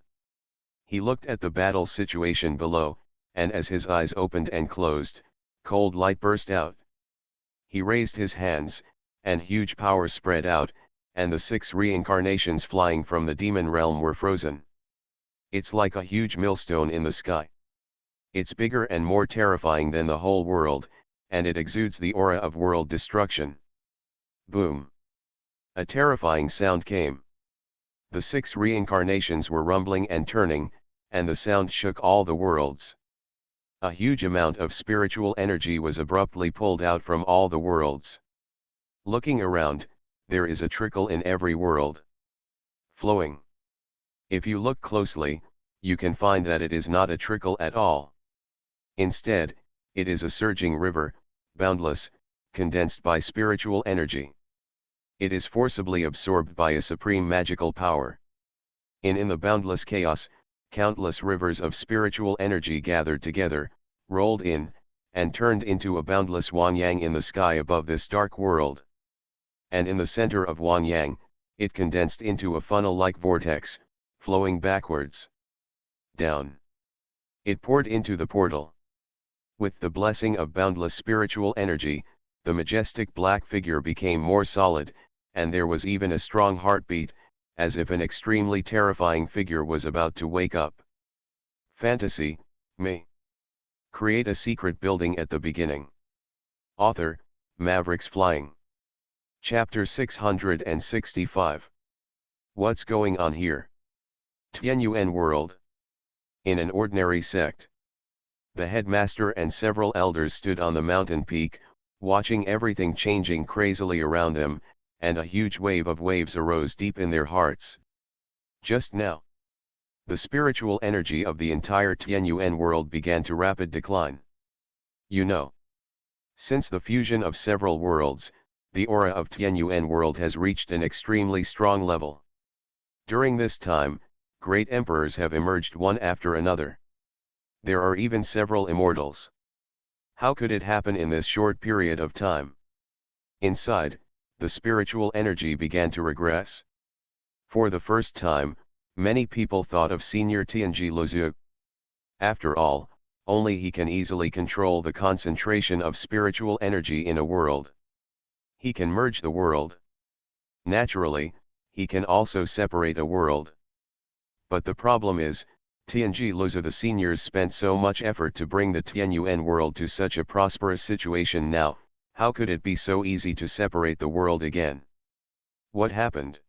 He looked at the battle situation below, and as his eyes opened and closed, cold light burst out. He raised his hands, and huge power spread out, and the 6 reincarnations flying from the demon realm were frozen. It's like a huge millstone in the sky. It's bigger and more terrifying than the whole world, and it exudes the aura of world destruction. Boom! A terrifying sound came. The 6 reincarnations were rumbling and turning, and the sound shook all the worlds. A huge amount of spiritual energy was abruptly pulled out from all the worlds. Looking around, there is a trickle in every world. Flowing. If you look closely, you can find that it is not a trickle at all. Instead, it is a surging river, boundless, condensed by spiritual energy. It is forcibly absorbed by a supreme magical power. In the boundless chaos, countless rivers of spiritual energy gathered together, rolled in, and turned into a boundless Wanyang in the sky above this dark world. And in the center of Wanyang, it condensed into a funnel-like vortex, flowing backwards. Down. It poured into the portal. With the blessing of boundless spiritual energy, the majestic black figure became more solid, and there was even a strong heartbeat, as if an extremely terrifying figure was about to wake up. Fantasy, me. Create a secret building at the beginning. Author, Mavericks Flying. Chapter 665. What's going on here? Tianyuan World. In an ordinary sect. The headmaster and several elders stood on the mountain peak, watching everything changing crazily around them, and a huge wave of waves arose deep in their hearts. Just now, the spiritual energy of the entire Tianyuan world began to rapid decline. You know, since the fusion of several worlds, the aura of Tianyuan world has reached an extremely strong level. During this time, great emperors have emerged one after another. There are even several immortals. How could it happen in this short period of time? Inside, the spiritual energy began to regress. For the first time, many people thought of Senior Tianji Luzu. After all, only he can easily control the concentration of spiritual energy in a world. He can merge the world. Naturally, he can also separate a world. But the problem is, Tianji Luzu the seniors spent so much effort to bring the Tianyuan world to such a prosperous situation now, how could it be so easy to separate the world again? What happened?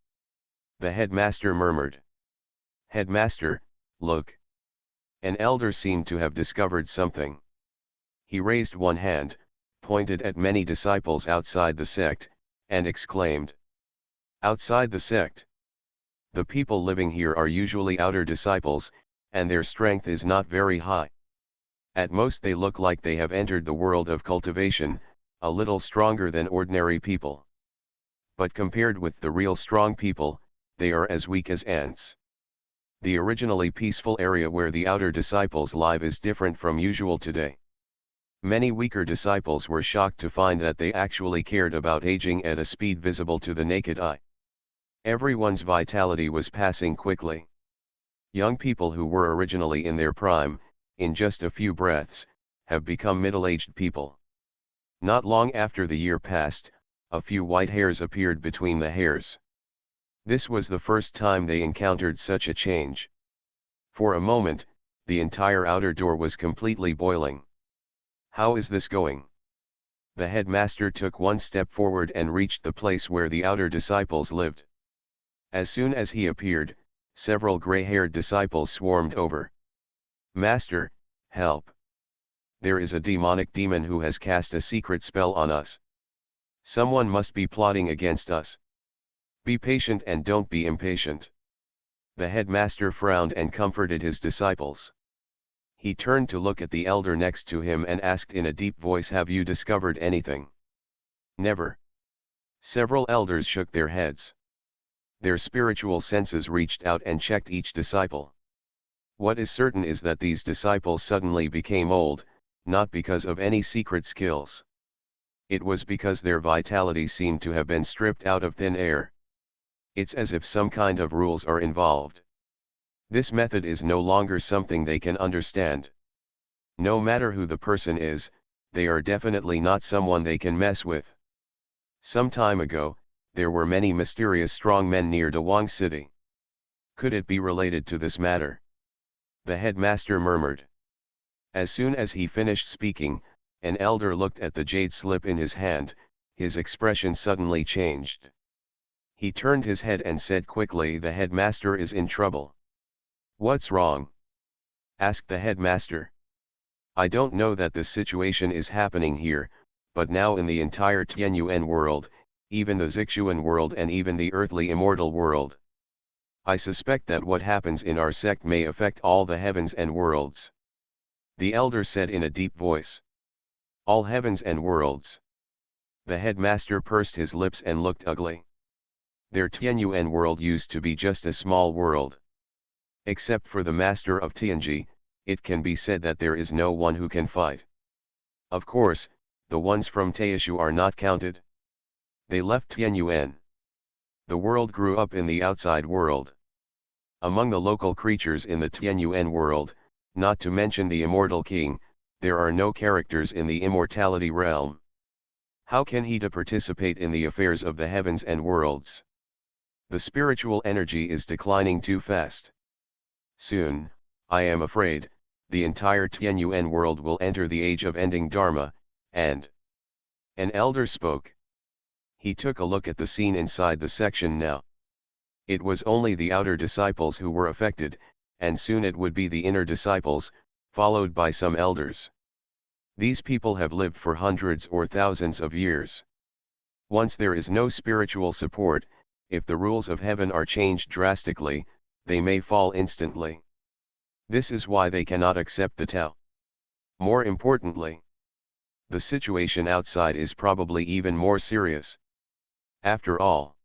The headmaster murmured. Headmaster, look. An elder seemed to have discovered something. He raised one hand, pointed at many disciples outside the sect, and exclaimed. Outside the sect? The people living here are usually outer disciples, and their strength is not very high. At most they look like they have entered the world of cultivation, a little stronger than ordinary people. But compared with the real strong people, they are as weak as ants. The originally peaceful area where the outer disciples live is different from usual today. Many weaker disciples were shocked to find that they actually cared about aging at a speed visible to the naked eye. Everyone's vitality was passing quickly. Young people who were originally in their prime, in just a few breaths, have become middle-aged people. Not long after the year passed, a few white hairs appeared between the hairs. This was the first time they encountered such a change. For a moment, the entire outer door was completely boiling. How is this going? The headmaster took one step forward and reached the place where the outer disciples lived. As soon as he appeared, several gray-haired disciples swarmed over. Master, help! There is a demonic demon who has cast a secret spell on us. Someone must be plotting against us. Be patient and don't be impatient. The headmaster frowned and comforted his disciples. He turned to look at the elder next to him and asked in a deep voice, "Have you discovered anything?" "Never." Several elders shook their heads. Their spiritual senses reached out and checked each disciple. What is certain is that these disciples suddenly became old, not because of any secret skills. It was because their vitality seemed to have been stripped out of thin air. It's as if some kind of rules are involved. This method is no longer something they can understand. No matter who the person is, they are definitely not someone they can mess with. Some time ago, there were many mysterious strong men near Dawang City. Could it be related to this matter? The headmaster murmured. As soon as he finished speaking, an elder looked at the jade slip in his hand. His expression suddenly changed. He turned his head and said quickly, "The headmaster is in trouble." "What's wrong?" asked the headmaster. "I don't know that this situation is happening here, but now in the entire Tianyuan world, even the Zixuan world and even the earthly immortal world. I suspect that what happens in our sect may affect all the heavens and worlds." The elder said in a deep voice. "All heavens and worlds." The headmaster pursed his lips and looked ugly. Their Tianyuan world used to be just a small world. Except for the master of Tianji, it can be said that there is no one who can fight. Of course, the ones from Taishu are not counted. They left Tianyuan. The world grew up in the outside world. Among the local creatures in the Tianyuan world, not to mention the immortal king, there are no characters in the immortality realm. How can he participate in the affairs of the heavens and worlds? The spiritual energy is declining too fast. Soon, I am afraid, the entire Tianyuan world will enter the age of ending Dharma, and an elder spoke. He took a look at the scene inside the section now. It was only the outer disciples who were affected, and soon it would be the inner disciples, followed by some elders. These people have lived for hundreds or thousands of years. Once there is no spiritual support, if the rules of heaven are changed drastically, they may fall instantly. This is why they cannot accept the Tao. More importantly, the situation outside is probably even more serious. After all,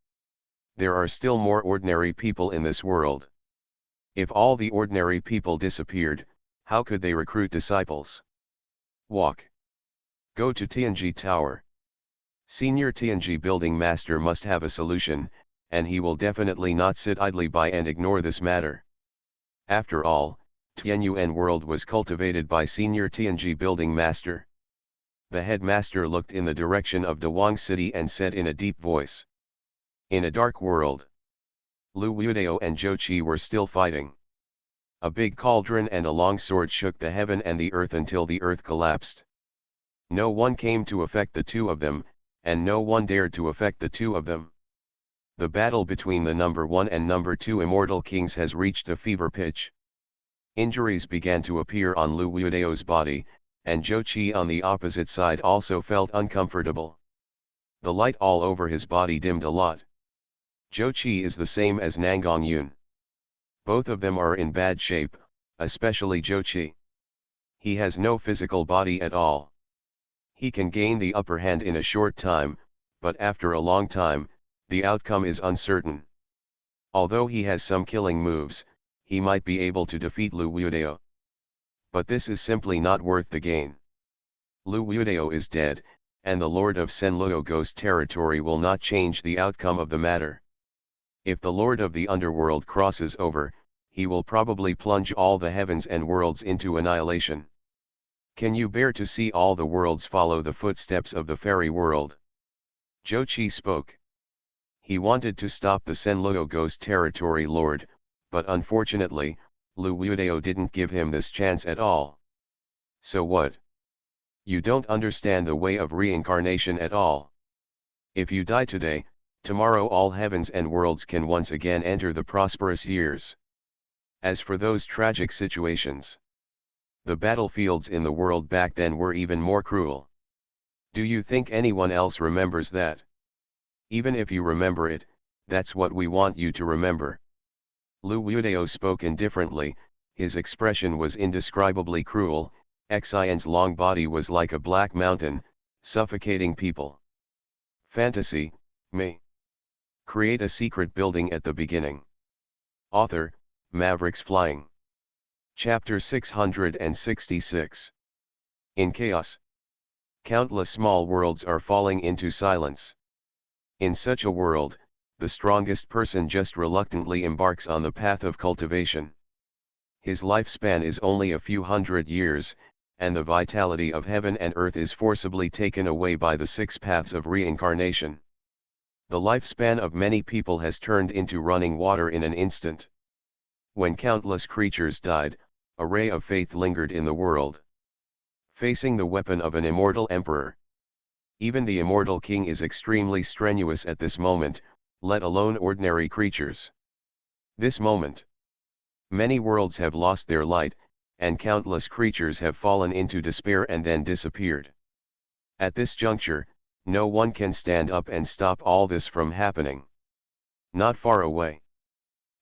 there are still more ordinary people in this world. If all the ordinary people disappeared, how could they recruit disciples? Walk. Go to Tianji Tower. Senior Tianji building master must have a solution, and he will definitely not sit idly by and ignore this matter. After all, Tianyuan world was cultivated by Senior Tianji building master. The headmaster looked in the direction of Dawang City and said in a deep voice. In a dark world, Lu Wudao and Zhou Qi were still fighting. A big cauldron and a long sword shook the heaven and the earth until the earth collapsed. No one came to affect the two of them, and no one dared to affect the two of them. The battle between the number 1 and number 2 immortal kings has reached a fever pitch. Injuries began to appear on Lu Wudao's body, and Zhou Qi on the opposite side also felt uncomfortable. The light all over his body dimmed a lot. Zhou Qi is the same as Nangang Yun. Both of them are in bad shape, especially Zhou Qi. He has no physical body at all. He can gain the upper hand in a short time, but after a long time, the outcome is uncertain. Although he has some killing moves, he might be able to defeat Lu Wudao. But this is simply not worth the gain. Lu Wudao is dead, and the Lord of Senluo Ghost territory will not change the outcome of the matter. If the Lord of the Underworld crosses over, he will probably plunge all the heavens and worlds into annihilation. Can you bear to see all the worlds follow the footsteps of the fairy world? Zhou Qi spoke. He wanted to stop the Senluo Ghost territory lord, but unfortunately, Lu Wudao didn't give him this chance at all. So what? You don't understand the way of reincarnation at all. If you die today, tomorrow all heavens and worlds can once again enter the prosperous years. As for those tragic situations, the battlefields in the world back then were even more cruel. Do you think anyone else remembers that? Even if you remember it, that's what we want you to remember. Lu Wudao spoke indifferently, His expression was indescribably cruel. Xian's long body was like a black mountain, suffocating people. Fantasy, me. Create a secret building at the beginning. Author, Mavericks Flying. Chapter 666. In chaos. Countless small worlds are falling into silence. In such a world, the strongest person just reluctantly embarks on the path of cultivation. His lifespan is only a few hundred years, and the vitality of heaven and earth is forcibly taken away by the 6 paths of reincarnation. The lifespan of many people has turned into running water in an instant. When countless creatures died, a ray of faith lingered in the world. Facing the weapon of an immortal emperor. Even the immortal king is extremely strenuous at this moment, let alone ordinary creatures. This moment. Many worlds have lost their light, and countless creatures have fallen into despair and then disappeared. At this juncture, no one can stand up and stop all this from happening. Not far away.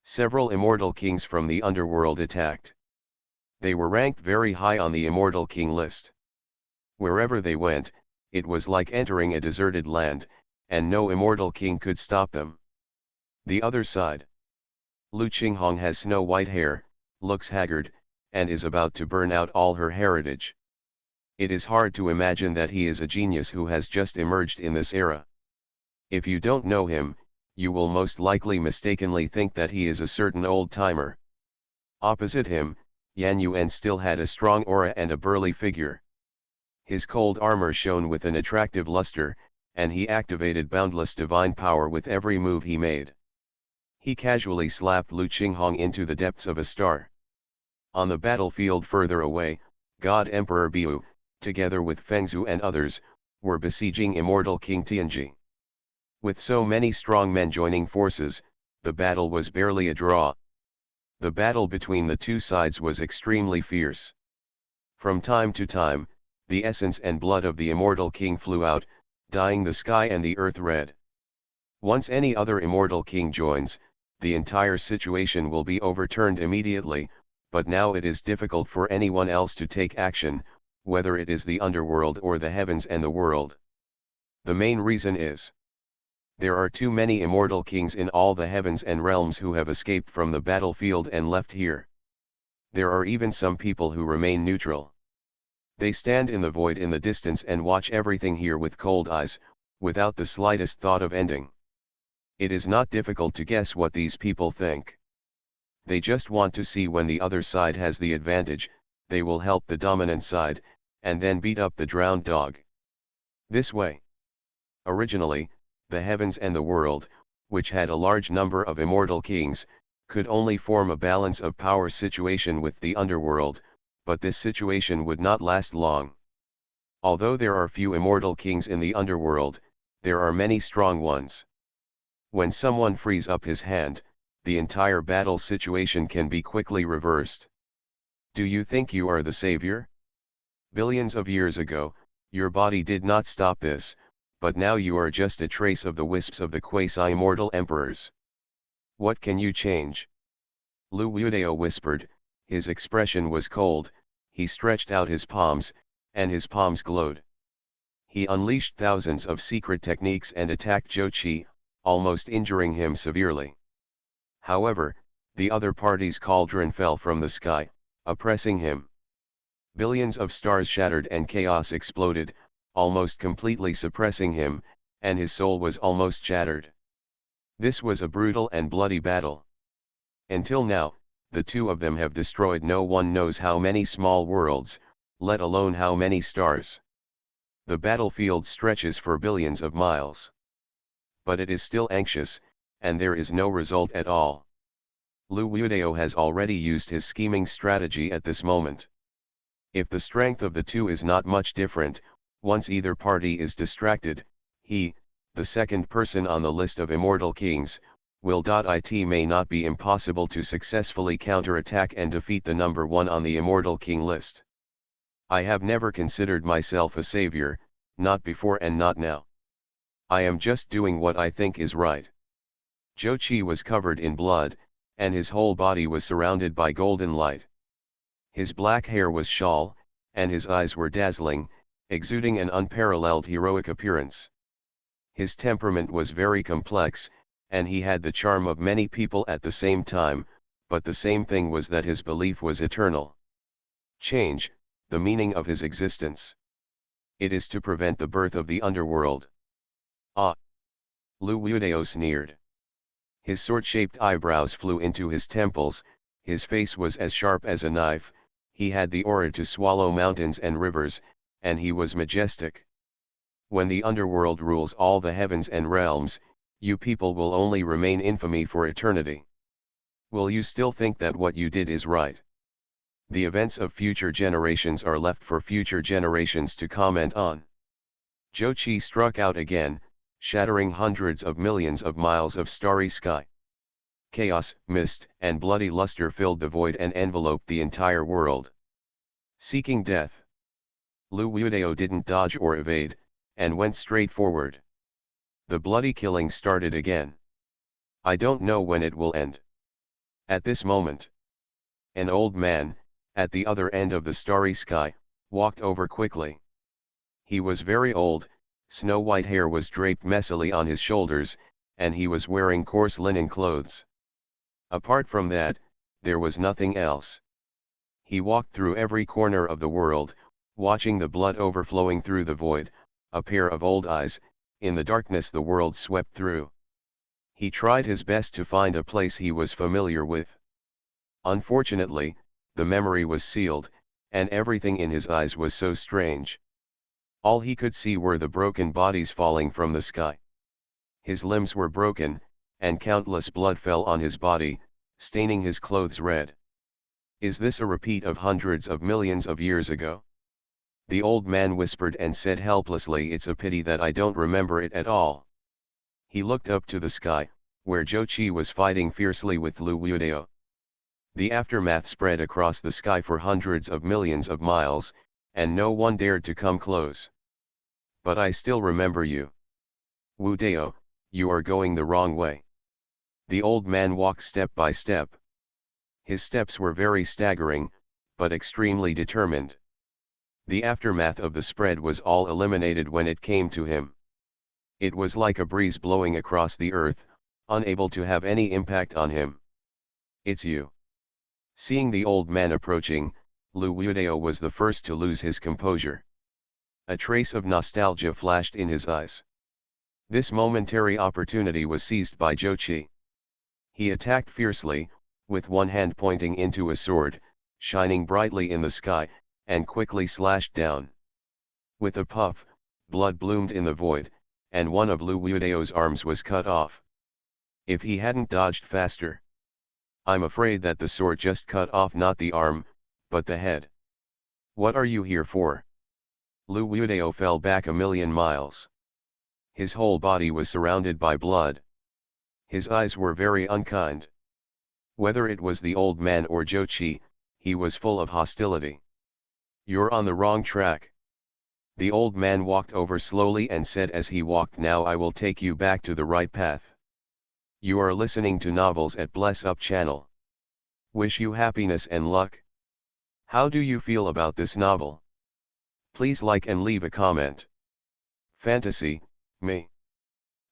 Several immortal kings from the underworld attacked. They were ranked very high on the immortal king list. Wherever they went, it was like entering a deserted land, and no immortal king could stop them. The other side. Lu Qinghong has snow-white hair, looks haggard, and is about to burn out all her heritage. It is hard to imagine that he is a genius who has just emerged in this era. If you don't know him, you will most likely mistakenly think that he is a certain old-timer. Opposite him, Yan Yuan still had a strong aura and a burly figure. His cold armor shone with an attractive luster, and he activated boundless divine power with every move he made. He casually slapped Lu Qinghong into the depths of a star. On the battlefield further away, God Emperor Biu, together with Fengzhu and others, were besieging immortal King Tianji. With so many strong men joining forces, the battle was barely a draw. The battle between the two sides was extremely fierce. From time to time, the essence and blood of the immortal king flew out, dyeing the sky and the earth red. Once any other immortal king joins, the entire situation will be overturned immediately, but now it is difficult for anyone else to take action, whether it is the underworld or the heavens and the world. The main reason is, there are too many immortal kings in all the heavens and realms who have escaped from the battlefield and left here. There are even some people who remain neutral. They stand in the void in the distance and watch everything here with cold eyes, without the slightest thought of ending. It is not difficult to guess what these people think. They just want to see when the other side has the advantage, they will help the dominant side, and then beat up the drowned dog. This way. Originally, the heavens and the world, which had a large number of immortal kings, could only form a balance of power situation with the underworld, but this situation would not last long. Although there are few immortal kings in the underworld, there are many strong ones. When someone frees up his hand, the entire battle situation can be quickly reversed. Do you think you are the savior? Billions of years ago, your body did not stop this, but now you are just a trace of the wisps of the quasi-immortal emperors. What can you change? Lu Wudao whispered, his expression was cold, he stretched out his palms, and his palms glowed. He unleashed thousands of secret techniques and attacked Zhou Qi, almost injuring him severely. However, the other party's cauldron fell from the sky, oppressing him. Billions of stars shattered and chaos exploded, almost completely suppressing him, and his soul was almost shattered. This was a brutal and bloody battle. Until now, the two of them have destroyed no one knows how many small worlds, let alone how many stars. The battlefield stretches for billions of miles. But it is still anxious, and there is no result at all. Lu Wudao has already used his scheming strategy at this moment. If the strength of the two is not much different, once either party is distracted, he, the second person on the list of immortal kings, it may not be impossible to successfully counterattack and defeat the number one on the immortal king list. I have never considered myself a savior, not before and not now. I am just doing what I think is right. Zhou Qi was covered in blood, and his whole body was surrounded by golden light. His black hair was shawl, and his eyes were dazzling, exuding an unparalleled heroic appearance. His temperament was very complex, and he had the charm of many people at the same time, but the same thing was that his belief was eternal. Change, the meaning of his existence. It is to prevent the birth of the underworld. Ah! Lu Wuodeo sneered. His sword-shaped eyebrows flew into his temples, his face was as sharp as a knife, he had the aura to swallow mountains and rivers, and he was majestic. When the underworld rules all the heavens and realms, you people will only remain infamy for eternity. Will you still think that what you did is right? The events of future generations are left for future generations to comment on. Zhou Qi struck out again, shattering hundreds of millions of miles of starry sky. Chaos, mist, and bloody luster filled the void and enveloped the entire world. Seeking death. Lu Wuodeo didn't dodge or evade, and went straight forward. The bloody killing started again. I don't know when it will end. At this moment, an old man, at the other end of the starry sky, walked over quickly. He was very old, snow-white hair was draped messily on his shoulders, and he was wearing coarse linen clothes. Apart from that, there was nothing else. He walked through every corner of the world, watching the blood overflowing through the void, a pair of old eyes, in the darkness the world swept through. He tried his best to find a place he was familiar with. Unfortunately, the memory was sealed, and everything in his eyes was so strange. All he could see were the broken bodies falling from the sky. His limbs were broken, and countless blood fell on his body, staining his clothes red. Is this a repeat of hundreds of millions of years ago? The old man whispered and said helplessly, it's a pity that I don't remember it at all. He looked up to the sky, where Zhou Qi was fighting fiercely with Lu Wuodeo. The aftermath spread across the sky for hundreds of millions of miles, and no one dared to come close. But I still remember you. Wuodeo, you are going the wrong way. The old man walked step by step. His steps were very staggering, but extremely determined. The aftermath of the spread was all eliminated when it came to him. It was like a breeze blowing across the earth, unable to have any impact on him. It's you. Seeing the old man approaching, Lu Wuodeo was the first to lose his composure. A trace of nostalgia flashed in his eyes. This momentary opportunity was seized by Zhou Qi. He attacked fiercely, with one hand pointing into a sword, shining brightly in the sky, and quickly slashed down. With a puff, blood bloomed in the void, and one of Lu Wuodeo's arms was cut off. If he hadn't dodged faster. I'm afraid that the sword just cut off not the arm, but the head. What are you here for? Lu Wuodeo fell back a million miles. His whole body was surrounded by blood. His eyes were very unkind. Whether it was the old man or Zhou Qi, he was full of hostility. You're on the wrong track. The old man walked over slowly and said as he walked, now I will take you back to the right path. You are listening to novels at Bless Up channel. Wish you happiness and luck. How do you feel about this novel? Please like and leave a comment. Fantasy, me.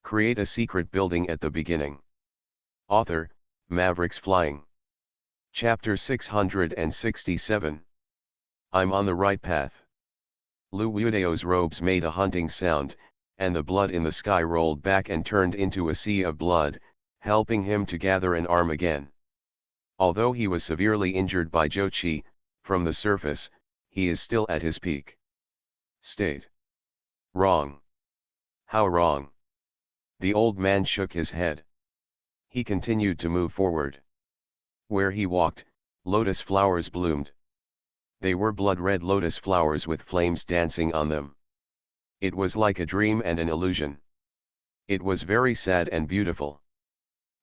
Create a secret building at the beginning. Author, Mavericks Flying. Chapter 667. I'm on the right path. Lu Wuodeo's robes made a hunting sound, and the blood in the sky rolled back and turned into a sea of blood, helping him to gather an arm again. Although he was severely injured by Zhou Qi, from the surface, he is still at his peak state. Wrong. How wrong? The old man shook his head. He continued to move forward. Where he walked, lotus flowers bloomed. They were blood-red lotus flowers with flames dancing on them. It was like a dream and an illusion. It was very sad and beautiful.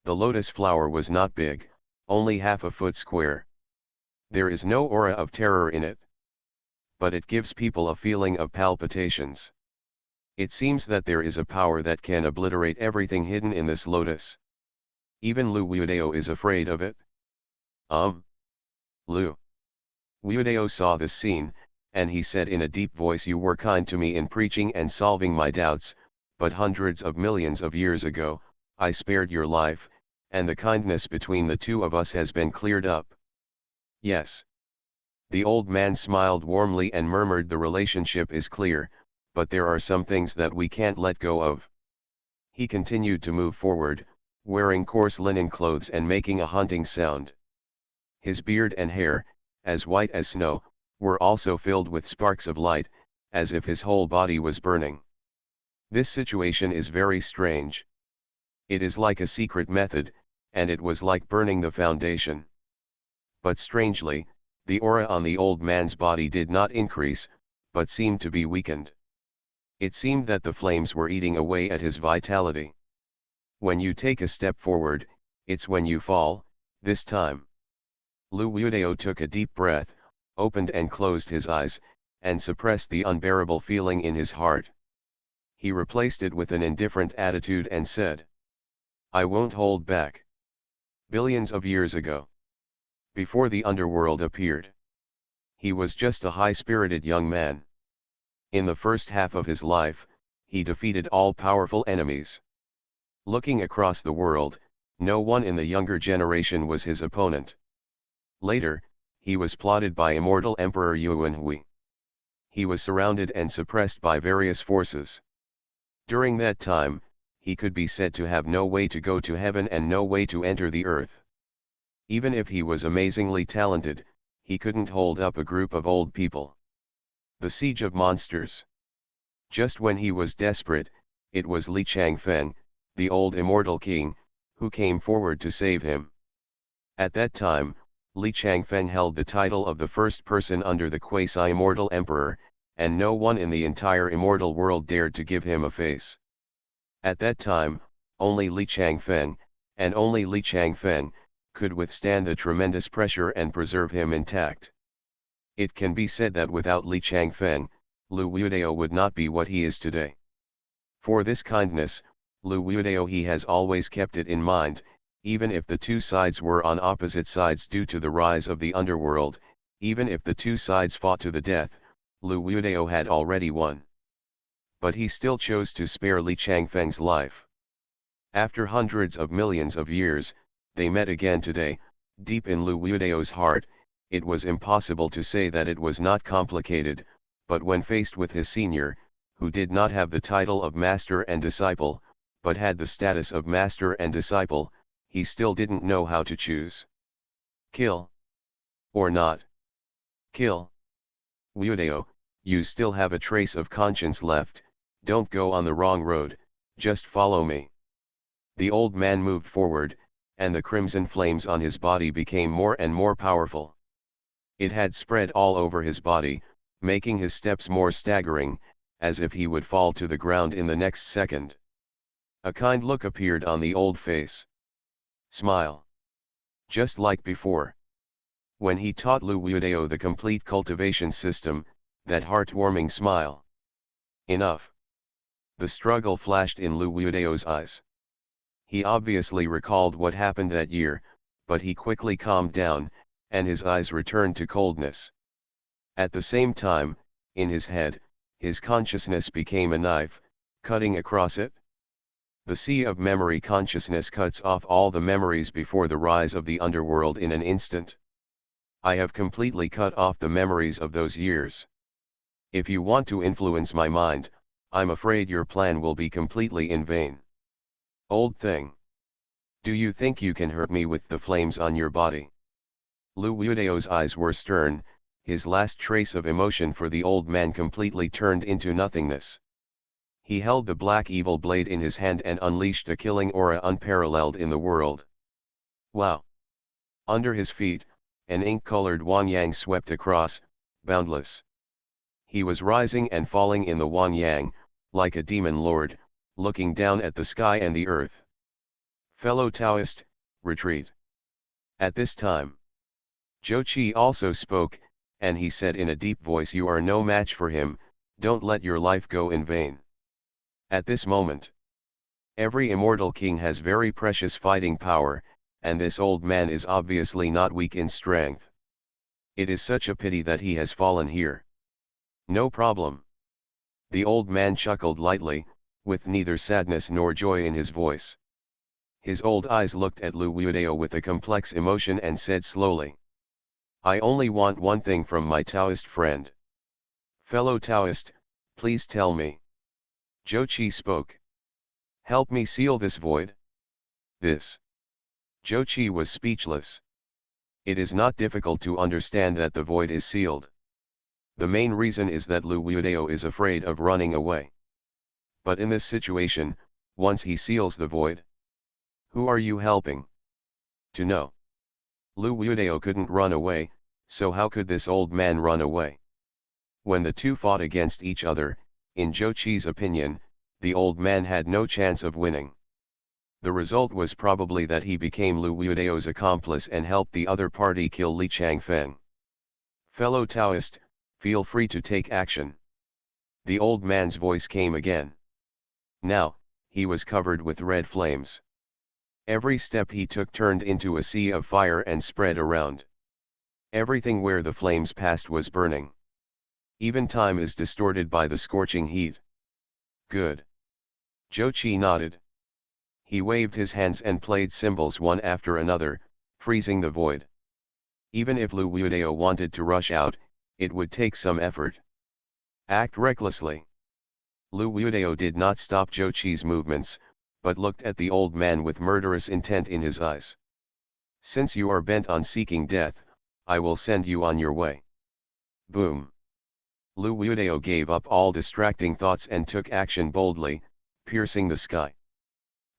The lotus flower was not big, only half a foot square. There is no aura of terror in it. But it gives people a feeling of palpitations. It seems that there is a power that can obliterate everything hidden in this lotus. Even Lu Wuodeo is afraid of it. Lu. Wuodeo saw this scene, and he said in a deep voice, "You were kind to me in preaching and solving my doubts, but hundreds of millions of years ago, I spared your life, and the kindness between the two of us has been cleared up." Yes. The old man smiled warmly and murmured, "The relationship is clear, but there are some things that we can't let go of." He continued to move forward, wearing coarse linen clothes and making a hunting sound. His beard and hair, as white as snow, were also filled with sparks of light, as if his whole body was burning. This situation is very strange. It is like a secret method, and it was like burning the foundation. But strangely, the aura on the old man's body did not increase, but seemed to be weakened. It seemed that the flames were eating away at his vitality. When you take a step forward, it's when you fall, this time. Lu Wuodeo took a deep breath, opened and closed his eyes, and suppressed the unbearable feeling in his heart. He replaced it with an indifferent attitude and said, "I won't hold back." Billions of years ago, before the underworld appeared, he was just a high-spirited young man. In the first half of his life, he defeated all-powerful enemies. Looking across the world, no one in the younger generation was his opponent. Later, he was plotted by immortal Emperor Yuanhui. He was surrounded and suppressed by various forces. During that time, he could be said to have no way to go to heaven and no way to enter the earth. Even if he was amazingly talented, he couldn't hold up a group of old people. The Siege of Monsters. Just when he was desperate, it was Li Changfeng, the old immortal king, who came forward to save him. At that time, Li Changfeng held the title of the first person under the quasi-immortal emperor, and no one in the entire immortal world dared to give him a face. At that time, only Li Changfeng, and only Li Changfeng, could withstand the tremendous pressure and preserve him intact. It can be said that without Li Changfeng, Lu Wuodeo would not be what he is today. For this kindness, Lu Wuodeo he has always kept it in mind, even if the two sides were on opposite sides due to the rise of the underworld, even if the two sides fought to the death, Lu Wuodeo had already won. But he still chose to spare Li Changfeng's life. After hundreds of millions of years, they met again today. Deep in Lu Wuodeo's heart, it was impossible to say that it was not complicated, but when faced with his senior, who did not have the title of master and disciple, but had the status of master and disciple, he still didn't know how to choose. Kill? Or not? Kill? Wuodeo, you still have a trace of conscience left, don't go on the wrong road, just follow me. The old man moved forward, and the crimson flames on his body became more and more powerful. It had spread all over his body, making his steps more staggering, as if he would fall to the ground in the next second. A kind look appeared on the old face. Smile. Just like before. When he taught Lu Wuodeo the complete cultivation system, that heartwarming smile. Enough. The struggle flashed in Lu Wuodeo's eyes. He obviously recalled what happened that year, but he quickly calmed down, and his eyes returned to coldness. At the same time, in his head, his consciousness became a knife, cutting across it. The sea of memory consciousness cuts off all the memories before the rise of the underworld in an instant. I have completely cut off the memories of those years. If you want to influence my mind, I'm afraid your plan will be completely in vain. Old thing. Do you think you can hurt me with the flames on your body? Lu Wuodeo's eyes were stern, his last trace of emotion for the old man completely turned into nothingness. He held the black evil blade in his hand and unleashed a killing aura unparalleled in the world. Wow! Under his feet, an ink-colored Wang-Yang swept across, boundless. He was rising and falling in the Wang-Yang, like a demon lord, looking down at the sky and the earth. Fellow Taoist, retreat. At this time, Zhou Qi also spoke, and he said in a deep voice, "You are no match for him, don't let your life go in vain." At this moment, every immortal king has very precious fighting power, and this old man is obviously not weak in strength. It is such a pity that he has fallen here. No problem. The old man chuckled lightly, with neither sadness nor joy in his voice. His old eyes looked at Lu Wuodao with a complex emotion and said slowly, I only want one thing from my Taoist friend. Fellow Taoist, please tell me. Zhou Qi spoke. Help me seal this void. This. Zhou Qi was speechless. It is not difficult to understand that the void is sealed. The main reason is that Lu Wuodao is afraid of running away. But in this situation, once he seals the void, who are you helping? To know. Lu Wuodao couldn't run away, so how could this old man run away? When the two fought against each other, in Zhou Qi's opinion, the old man had no chance of winning. The result was probably that he became Lu Wuodao's accomplice and helped the other party kill Li Changfeng. Fellow Taoist, feel free to take action. The old man's voice came again. Now, he was covered with red flames. Every step he took turned into a sea of fire and spread around. Everything where the flames passed was burning. Even time is distorted by the scorching heat. Good. Zhou Qi nodded. He waved his hands and played symbols one after another, freezing the void. Even if Lu Wuodao wanted to rush out, it would take some effort. Act recklessly. Lu Wuodao did not stop Zhou Qi's movements, but looked at the old man with murderous intent in his eyes. Since you are bent on seeking death, I will send you on your way. Boom. Lu Wuodao gave up all distracting thoughts and took action boldly, piercing the sky.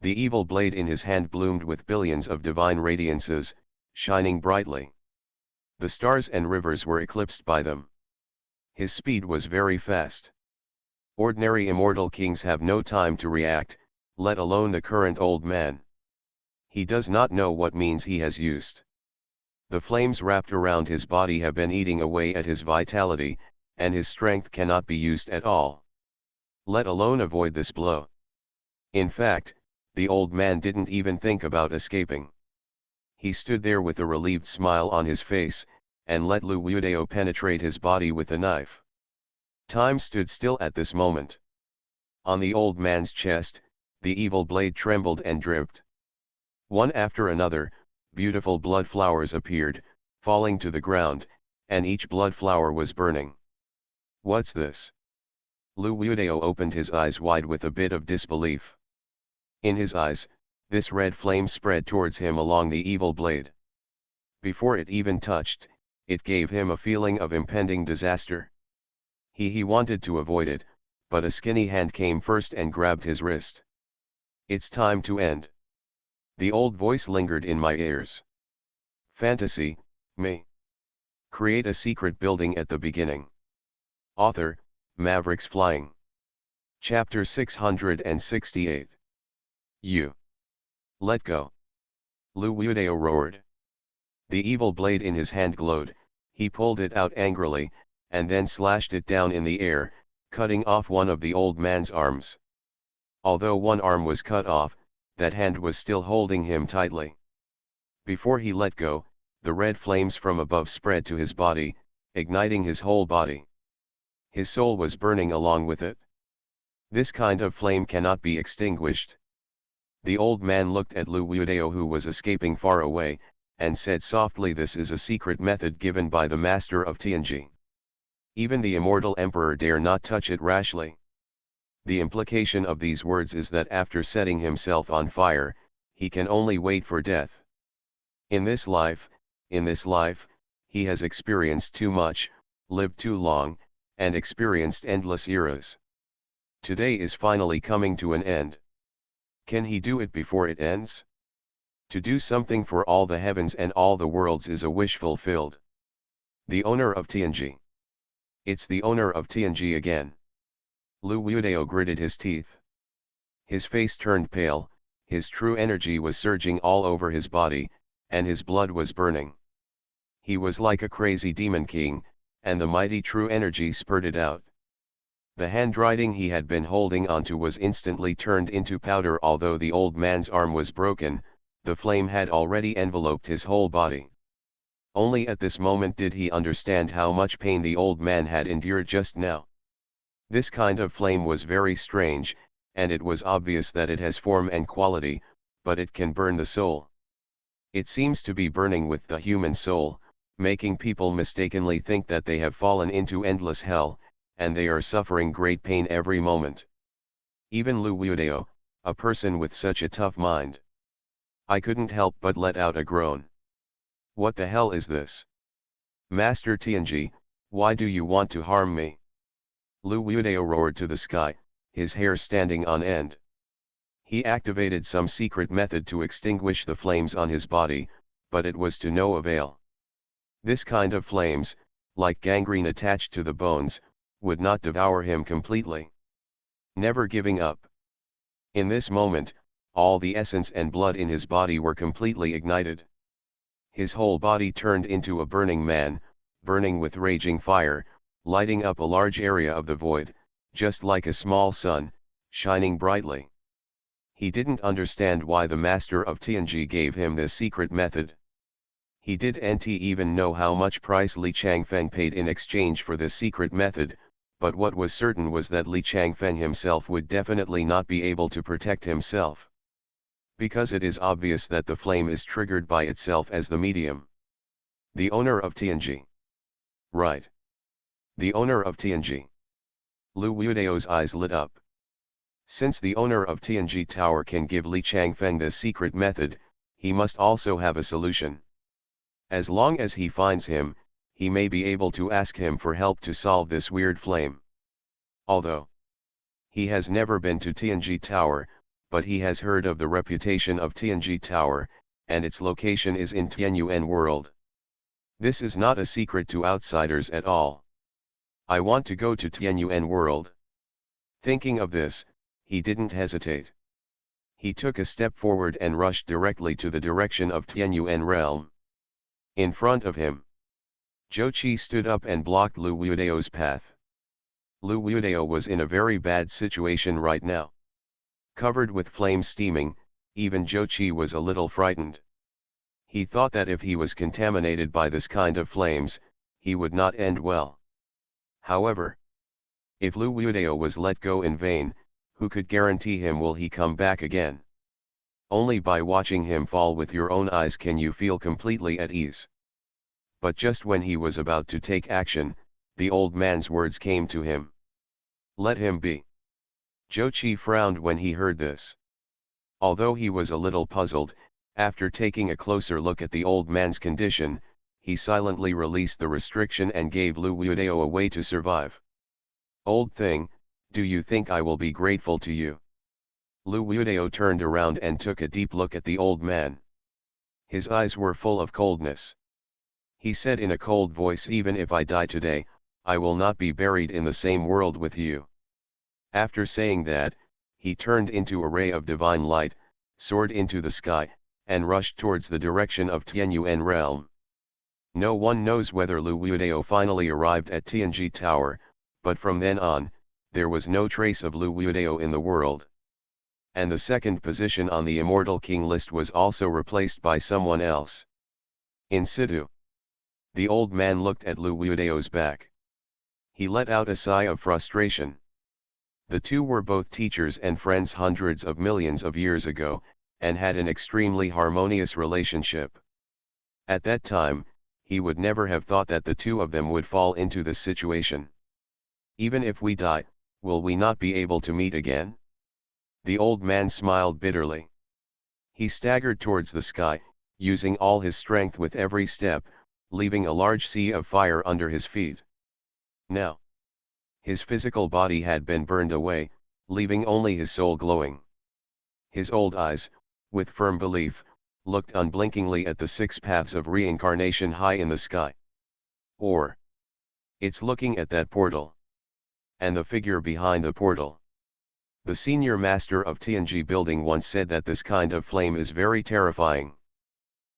The evil blade in his hand bloomed with billions of divine radiances, shining brightly. The stars and rivers were eclipsed by them. His speed was very fast. Ordinary immortal kings have no time to react, let alone the current old man. He does not know what means he has used. The flames wrapped around his body have been eating away at his vitality, and his strength cannot be used at all. Let alone avoid this blow. In fact, the old man didn't even think about escaping. He stood there with a relieved smile on his face, and let Lu Wuodao penetrate his body with a knife. Time stood still at this moment. On the old man's chest, the evil blade trembled and dripped. One after another, beautiful blood flowers appeared, falling to the ground, and each blood flower was burning. What's this? Lu Wuodao opened his eyes wide with a bit of disbelief. In his eyes, this red flame spread towards him along the evil blade. Before it even touched, it gave him a feeling of impending disaster. He wanted to avoid it, but a skinny hand came first and grabbed his wrist. It's time to end. The old voice lingered in my ears. Fantasy, me. Create a secret building at the beginning. Author, Mavericks Flying. Chapter 668. You. Let go. Lu Wuodao roared. The evil blade in his hand glowed, he pulled it out angrily, and then slashed it down in the air, cutting off one of the old man's arms. Although one arm was cut off, that hand was still holding him tightly. Before he let go, the red flames from above spread to his body, igniting his whole body. His soul was burning along with it. This kind of flame cannot be extinguished. The old man looked at Lu Wuodao, who was escaping far away, and said softly, this is a secret method given by the master of Tianji. Even the immortal emperor dare not touch it rashly. The implication of these words is that after setting himself on fire, he can only wait for death. In this life, he has experienced too much, lived too long, and experienced endless eras. Today is finally coming to an end. Can he do it before it ends? To do something for all the heavens and all the worlds is a wish fulfilled. The owner of Tianji. It's the owner of Tianji again. Lu Wuodao gritted his teeth. His face turned pale, his true energy was surging all over his body, and his blood was burning. He was like a crazy demon king, and the mighty true energy spurted out. The handwriting he had been holding onto was instantly turned into powder. Although the old man's arm was broken, the flame had already enveloped his whole body. Only at this moment did he understand how much pain the old man had endured just now. This kind of flame was very strange, and it was obvious that it has form and quality, but it can burn the soul. It seems to be burning with the human soul, making people mistakenly think that they have fallen into endless hell, and they are suffering great pain every moment. Even Lu Wuodeo, a person with such a tough mind. I couldn't help but let out a groan. What the hell is this? Master Tianji, why do you want to harm me? Lu Wuodeo roared to the sky, his hair standing on end. He activated some secret method to extinguish the flames on his body, but it was to no avail. This kind of flames, like gangrene attached to the bones, would not devour him completely. Never giving up. In this moment, all the essence and blood in his body were completely ignited. His whole body turned into a burning man, burning with raging fire, lighting up a large area of the void, just like a small sun, shining brightly. He didn't understand why the master of Tianji gave him this secret method. He didn't even know how much price Li Changfeng paid in exchange for this secret method, but what was certain was that Li Changfeng himself would definitely not be able to protect himself. Because it is obvious that the flame is triggered by itself as the medium. The owner of Tianji. Right. The owner of Tianji. Lu Wuodeo's eyes lit up. Since the owner of Tianji Tower can give Li Changfeng this secret method, he must also have a solution. As long as he finds him, he may be able to ask him for help to solve this weird flame. Although he has never been to Tianji Tower, but he has heard of the reputation of Tianji Tower, and its location is in Tianyuan world. This is not a secret to outsiders at all. I want to go to Tianyuan world. Thinking of this, he didn't hesitate. He took a step forward and rushed directly to the direction of Tianyuan realm. In front of him, Zhou Qi stood up and blocked Lu Wuodeo's path. Lu Wuodeo was in a very bad situation right now. Covered with flames steaming, even Zhou Qi was a little frightened. He thought that if he was contaminated by this kind of flames, he would not end well. However, if Lu Wuodeo was let go in vain, who could guarantee him will he come back again? Only by watching him fall with your own eyes can you feel completely at ease. But just when he was about to take action, the old man's words came to him. Let him be. Zhou Qi frowned when he heard this. Although he was a little puzzled, after taking a closer look at the old man's condition, he silently released the restriction and gave Lu Wuodeo a way to survive. Old thing, do you think I will be grateful to you? Lu Wuodeo turned around and took a deep look at the old man. His eyes were full of coldness. He said in a cold voice, even if I die today, I will not be buried in the same world with you. After saying that, he turned into a ray of divine light, soared into the sky, and rushed towards the direction of Tianyuan realm. No one knows whether Lu Wuodeo finally arrived at Tianji Tower, but from then on, there was no trace of Lu Wuodeo in the world. And the second position on the Immortal King list was also replaced by someone else. In situ. The old man looked at Lu Wuodeo's back. He let out a sigh of frustration. The two were both teachers and friends hundreds of millions of years ago, and had an extremely harmonious relationship. At that time, he would never have thought that the two of them would fall into this situation. Even if we die, will we not be able to meet again? The old man smiled bitterly. He staggered towards the sky, using all his strength with every step, leaving a large sea of fire under his feet. Now, his physical body had been burned away, leaving only his soul glowing. His old eyes, with firm belief, looked unblinkingly at the six paths of reincarnation high in the sky. Or, it's looking at that portal. And the figure behind the portal. The senior master of Tianji building once said that this kind of flame is very terrifying.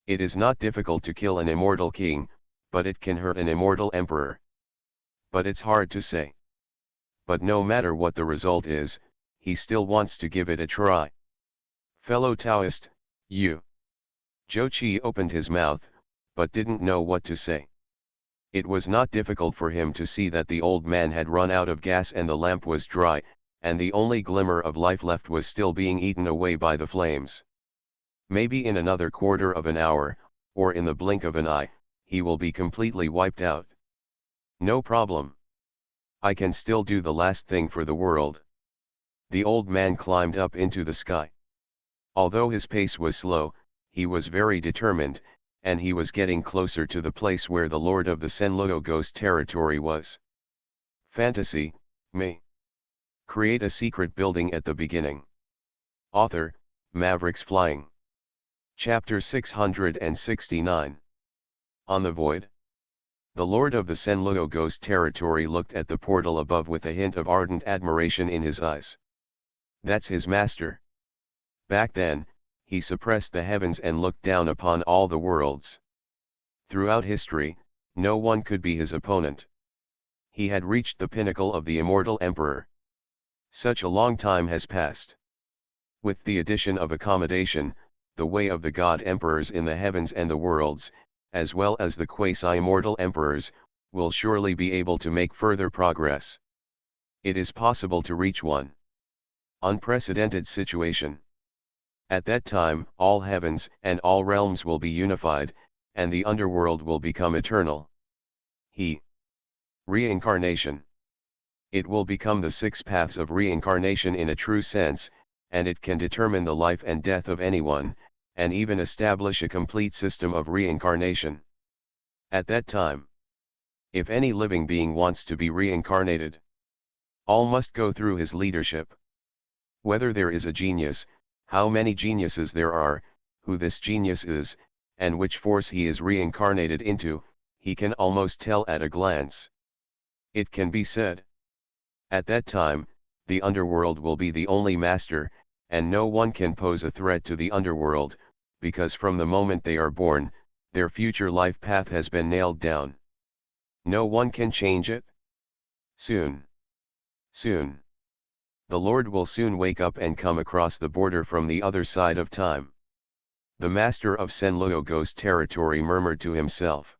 It is not difficult to kill an immortal king, but it can hurt an immortal emperor. But it's hard to say. But no matter what the result is, he still wants to give it a try. Fellow Taoist, you. Zhou Qi opened his mouth, but didn't know what to say. It was not difficult for him to see that the old man had run out of gas and the lamp was dry, and the only glimmer of life left was still being eaten away by the flames. Maybe in another quarter of an hour, or in the blink of an eye, he will be completely wiped out. No problem. I can still do the last thing for the world. The old man climbed up into the sky. Although his pace was slow, he was very determined, and he was getting closer to the place where the Lord of the Senluo Ghost territory was. Fantasy, me. Create a secret building at the beginning. Author, Mavericks Flying. Chapter 669. On the Void. The Lord of the Senluo Ghost territory looked at the portal above with a hint of ardent admiration in his eyes. That's his master. Back then, he suppressed the heavens and looked down upon all the worlds. Throughout history, no one could be his opponent. He had reached the pinnacle of the immortal emperor. Such a long time has passed. With the addition of accommodation, the way of the god emperors in the heavens and the worlds, as well as the quasi-immortal emperors, will surely be able to make further progress. It is possible to reach one unprecedented situation. At that time, all heavens and all realms will be unified, and the underworld will become eternal. Reincarnation. It will become the 6 paths of reincarnation in a true sense, and it can determine the life and death of anyone, and even establish a complete system of reincarnation. At that time, if any living being wants to be reincarnated, all must go through his leadership. Whether there is a genius, how many geniuses there are, who this genius is, and which force he is reincarnated into, he can almost tell at a glance. It can be said. At that time, the underworld will be the only master, and no one can pose a threat to the underworld, because from the moment they are born, their future life path has been nailed down. No one can change it. Soon. The Lord will soon wake up and come across the border from the other side of time. The master of Senluo Ghost territory murmured to himself.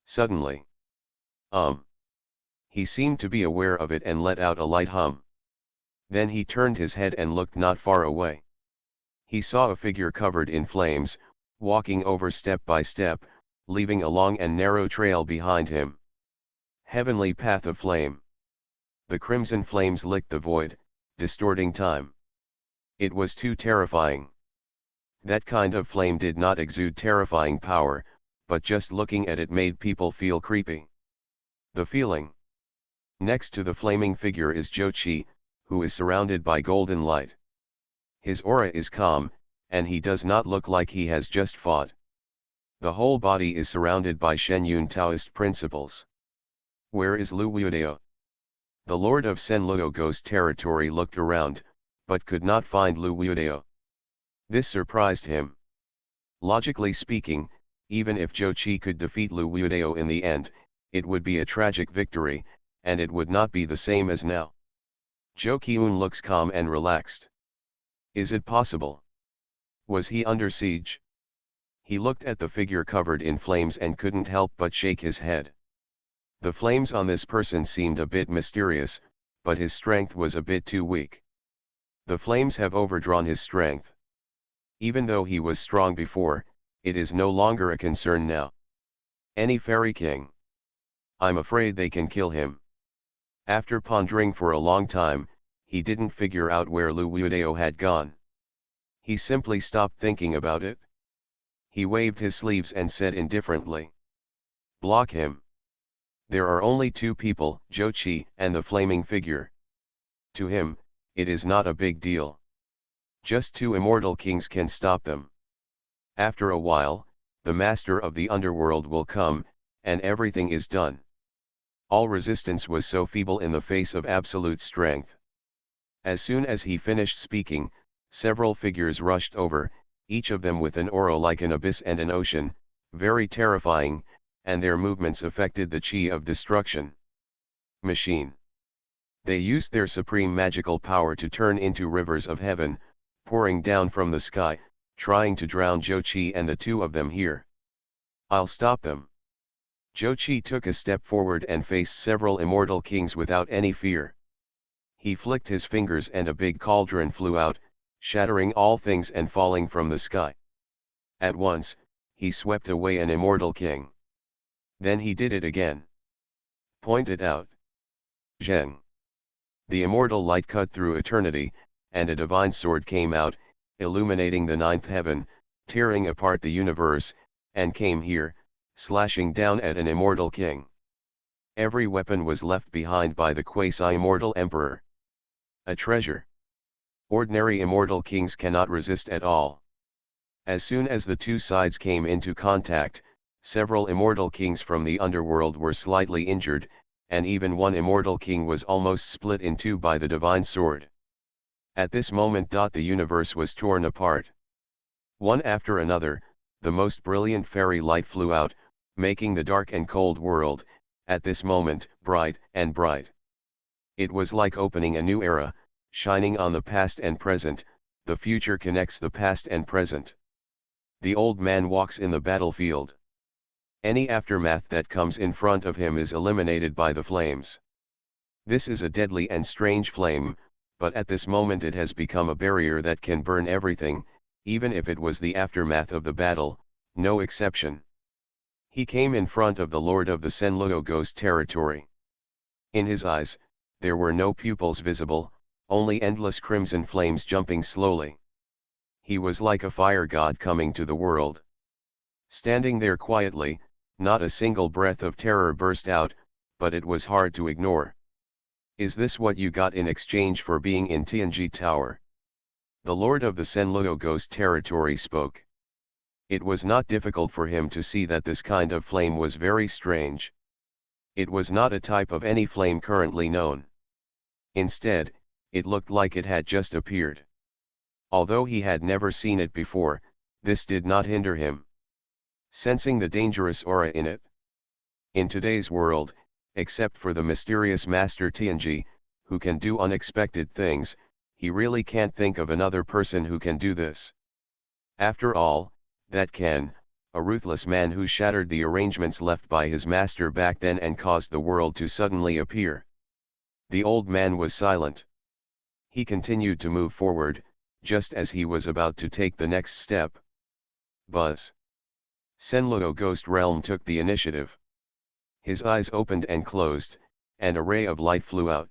Suddenly. He seemed to be aware of it and let out a light hum. Then he turned his head and looked not far away. He saw a figure covered in flames, walking over step by step, leaving a long and narrow trail behind him. Heavenly path of flame. The crimson flames licked the void, distorting time. It was too terrifying. That kind of flame did not exude terrifying power, but just looking at it made people feel creepy. The feeling. Next to the flaming figure is Jochi, who is surrounded by golden light. His aura is calm, and he does not look like he has just fought. The whole body is surrounded by Shenyun Taoist principles. Where is Lu Wuodao? The Lord of Senluo Ghost territory looked around, but could not find Lu Wuodao. This surprised him. Logically speaking, even if Jochi could defeat Lu Wuodao in the end, it would be a tragic victory, and it would not be the same as now. Jo Kyun looks calm and relaxed. Is it possible? Was he under siege? He looked at the figure covered in flames and couldn't help but shake his head. The flames on this person seemed a bit mysterious, but his strength was a bit too weak. The flames have overdrawn his strength. Even though he was strong before, it is no longer a concern now. Any fairy king? I'm afraid they can kill him. After pondering for a long time, he didn't figure out where Lu Wuodao had gone. He simply stopped thinking about it. He waved his sleeves and said indifferently. Block him. There are only 2 people, Jochi and the flaming figure. To him, it is not a big deal. Just 2 immortal kings can stop them. After a while, the master of the underworld will come, and everything is done. All resistance was so feeble in the face of absolute strength. As soon as he finished speaking, several figures rushed over, each of them with an aura like an abyss and an ocean, very terrifying, and their movements affected the chi of destruction. Machine. They used their supreme magical power to turn into rivers of heaven, pouring down from the sky, trying to drown Jochi and the 2 of them here. I'll stop them. Jochi took a step forward and faced several immortal kings without any fear. He flicked his fingers and a big cauldron flew out, shattering all things and falling from the sky. At once, he swept away an immortal king. Then he did it again. Pointed out. Zheng. The immortal light cut through eternity, and a divine sword came out, illuminating the ninth heaven, tearing apart the universe, and came here, slashing down at an immortal king. Every weapon was left behind by the quasi-immortal emperor. A treasure. Ordinary immortal kings cannot resist at all. As soon as the two sides came into contact, several immortal kings from the underworld were slightly injured, and even one immortal king was almost split in two by the divine sword. At this moment the universe was torn apart. One after another, the most brilliant fairy light flew out, making the dark and cold world, at this moment, bright and bright. It was like opening a new era, shining on the past and present. The future connects the past and present. The old man walks in the battlefield. Any aftermath that comes in front of him is eliminated by the flames. This is a deadly and strange flame, but at this moment it has become a barrier that can burn everything, even if it was the aftermath of the battle, no exception. He came in front of the Lord of the Senluo ghost territory. In his eyes, there were no pupils visible, only endless crimson flames jumping slowly. He was like a fire god coming to the world. Standing there quietly, not a single breath of terror burst out, but it was hard to ignore. Is this what you got in exchange for being in Tianji Tower? The Lord of the Senluo ghost territory spoke. It was not difficult for him to see that this kind of flame was very strange. It was not a type of any flame currently known. Instead, it looked like it had just appeared. Although he had never seen it before, this did not hinder him. Sensing the dangerous aura in it. In today's world, except for the mysterious Master Tianji, who can do unexpected things, he really can't think of another person who can do this. After all, that can, a ruthless man who shattered the arrangements left by his master back then and caused the world to suddenly appear. The old man was silent. He continued to move forward, just as he was about to take the next step. Buzz. Senluo Ghost Realm took the initiative. His eyes opened and closed, and a ray of light flew out.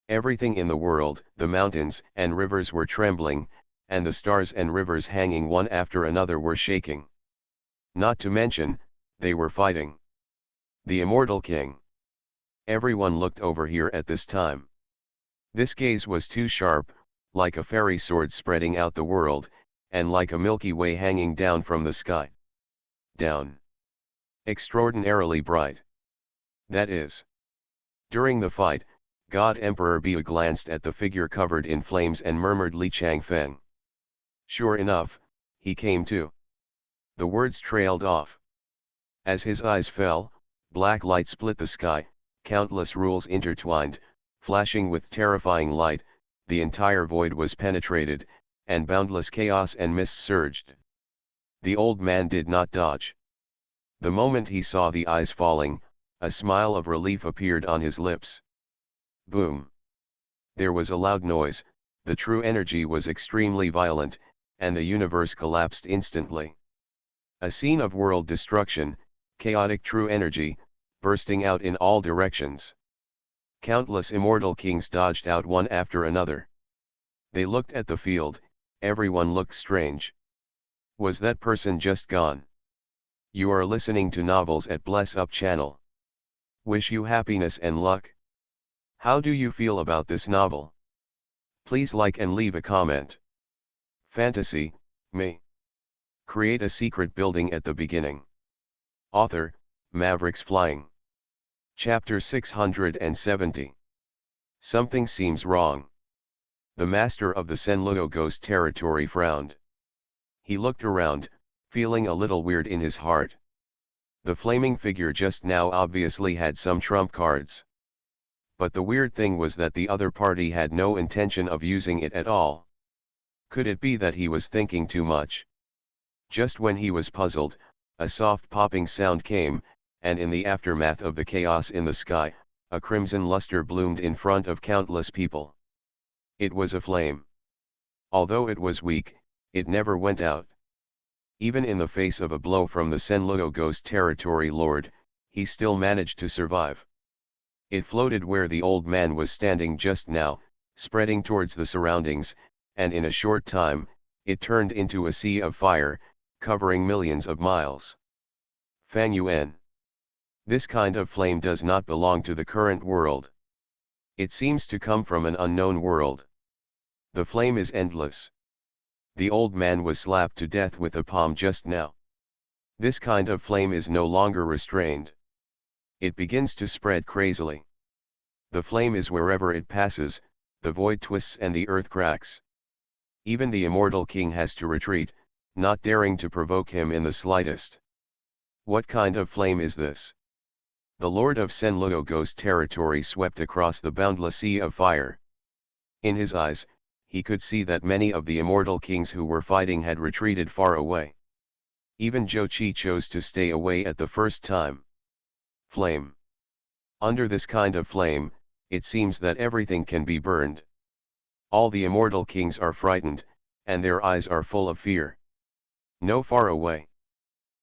Everything in the world, the mountains and rivers were trembling, and the stars and rivers hanging one after another were shaking. Not to mention, they were fighting. The Immortal King. Everyone looked over here at this time. This gaze was too sharp, like a fairy sword spreading out the world, and like a Milky Way hanging down from the sky. Down. Extraordinarily bright. That is. During the fight, God Emperor Bia glanced at the figure covered in flames and murmured Li Changfeng. Sure enough, he came too. The words trailed off. As his eyes fell, black light split the sky, countless rules intertwined, flashing with terrifying light, the entire void was penetrated, and boundless chaos and mist surged. The old man did not dodge. The moment he saw the eyes falling, a smile of relief appeared on his lips. Boom! There was a loud noise, the true energy was extremely violent, and the universe collapsed instantly. A scene of world destruction, chaotic true energy, bursting out in all directions. Countless immortal kings dodged out one after another. They looked at the field, everyone looked strange. Was that person just gone? You are listening to novels at Bless Up channel. Wish you happiness and luck. How do you feel about this novel? Please like and leave a comment. Fantasy, me. Create a secret building at the beginning. Author, Mavericks Flying. Chapter 670. Something seems wrong. The master of the Senluo ghost territory frowned. He looked around, feeling a little weird in his heart. The flaming figure just now obviously had some trump cards. But the weird thing was that the other party had no intention of using it at all. Could it be that he was thinking too much? Just when he was puzzled, A soft popping sound came, and in the aftermath of the chaos in the sky, a crimson luster bloomed in front of countless people. It was a flame. Although it was weak, it never went out. Even in the face of a blow from the Senluo Ghost Territory Lord, he still managed to survive. It floated where the old man was standing just now, spreading towards the surroundings, and in a short time, it turned into a sea of fire, covering millions of miles. Fang Yuan. This kind of flame does not belong to the current world. It seems to come from an unknown world. The flame is endless. The old man was slapped to death with a palm just now. This kind of flame is no longer restrained. It begins to spread crazily. The flame is wherever it passes, the void twists and the earth cracks. Even the immortal king has to retreat, not daring to provoke him in the slightest. What kind of flame is this? The Lord of Senluo Ghost Territory swept across the boundless sea of fire. In his eyes, he could see that many of the immortal kings who were fighting had retreated far away. Even Zhou Qi chose to stay away at the first time. Flame. Under this kind of flame, it seems that everything can be burned. All the immortal kings are frightened, and their eyes are full of fear. No far away.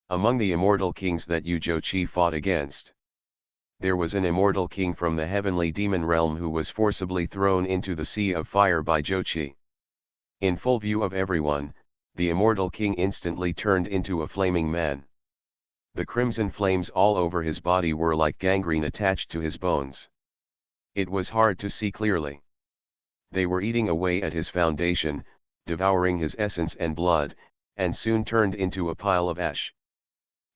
Among the immortal kings that Zhou Qi fought against, there was an immortal king from the heavenly demon realm who was forcibly thrown into the sea of fire by Zhou Qi. In full view of everyone, the immortal king instantly turned into a flaming man. The crimson flames all over his body were like gangrene attached to his bones. It was hard to see clearly. They were eating away at his foundation, devouring his essence and blood, and soon turned into a pile of ash.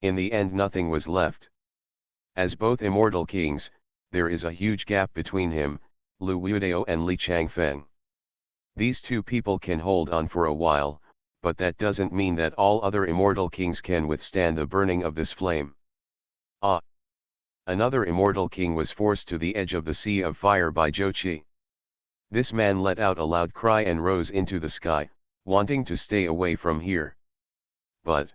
In the end nothing was left. As both immortal kings, there is a huge gap between him, Lu Wudao and Li Changfeng. These two people can hold on for a while, but that doesn't mean that all other immortal kings can withstand the burning of this flame. Ah! Another immortal king was forced to the edge of the sea of fire by Zhou Qi. This man let out a loud cry and rose into the sky, wanting to stay away from here. But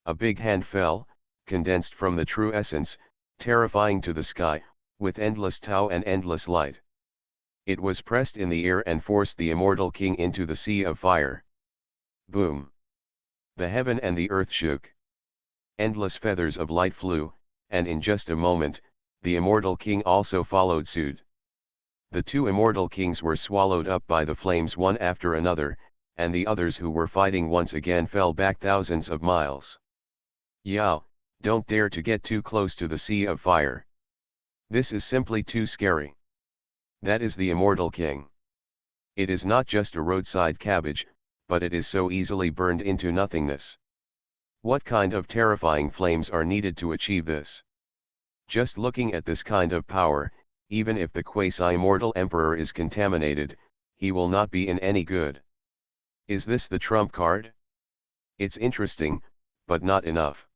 a big hand fell, condensed from the true essence, terrifying to the sky, with endless Tao and endless light. It was pressed in the air and forced the immortal king into the sea of fire. Boom! The heaven and the earth shook. Endless feathers of light flew, and in just a moment, the immortal king also followed suit. The two immortal kings were swallowed up by the flames one after another, and the others who were fighting once again fell back thousands of miles. Yao, don't dare to get too close to the sea of fire. This is simply too scary. That is the immortal king. It is not just a roadside cabbage, but it is so easily burned into nothingness. What kind of terrifying flames are needed to achieve this? Just looking at this kind of power, even if the quasi-immortal emperor is contaminated, he will not be in any good. Is this the trump card? It's interesting, but not enough.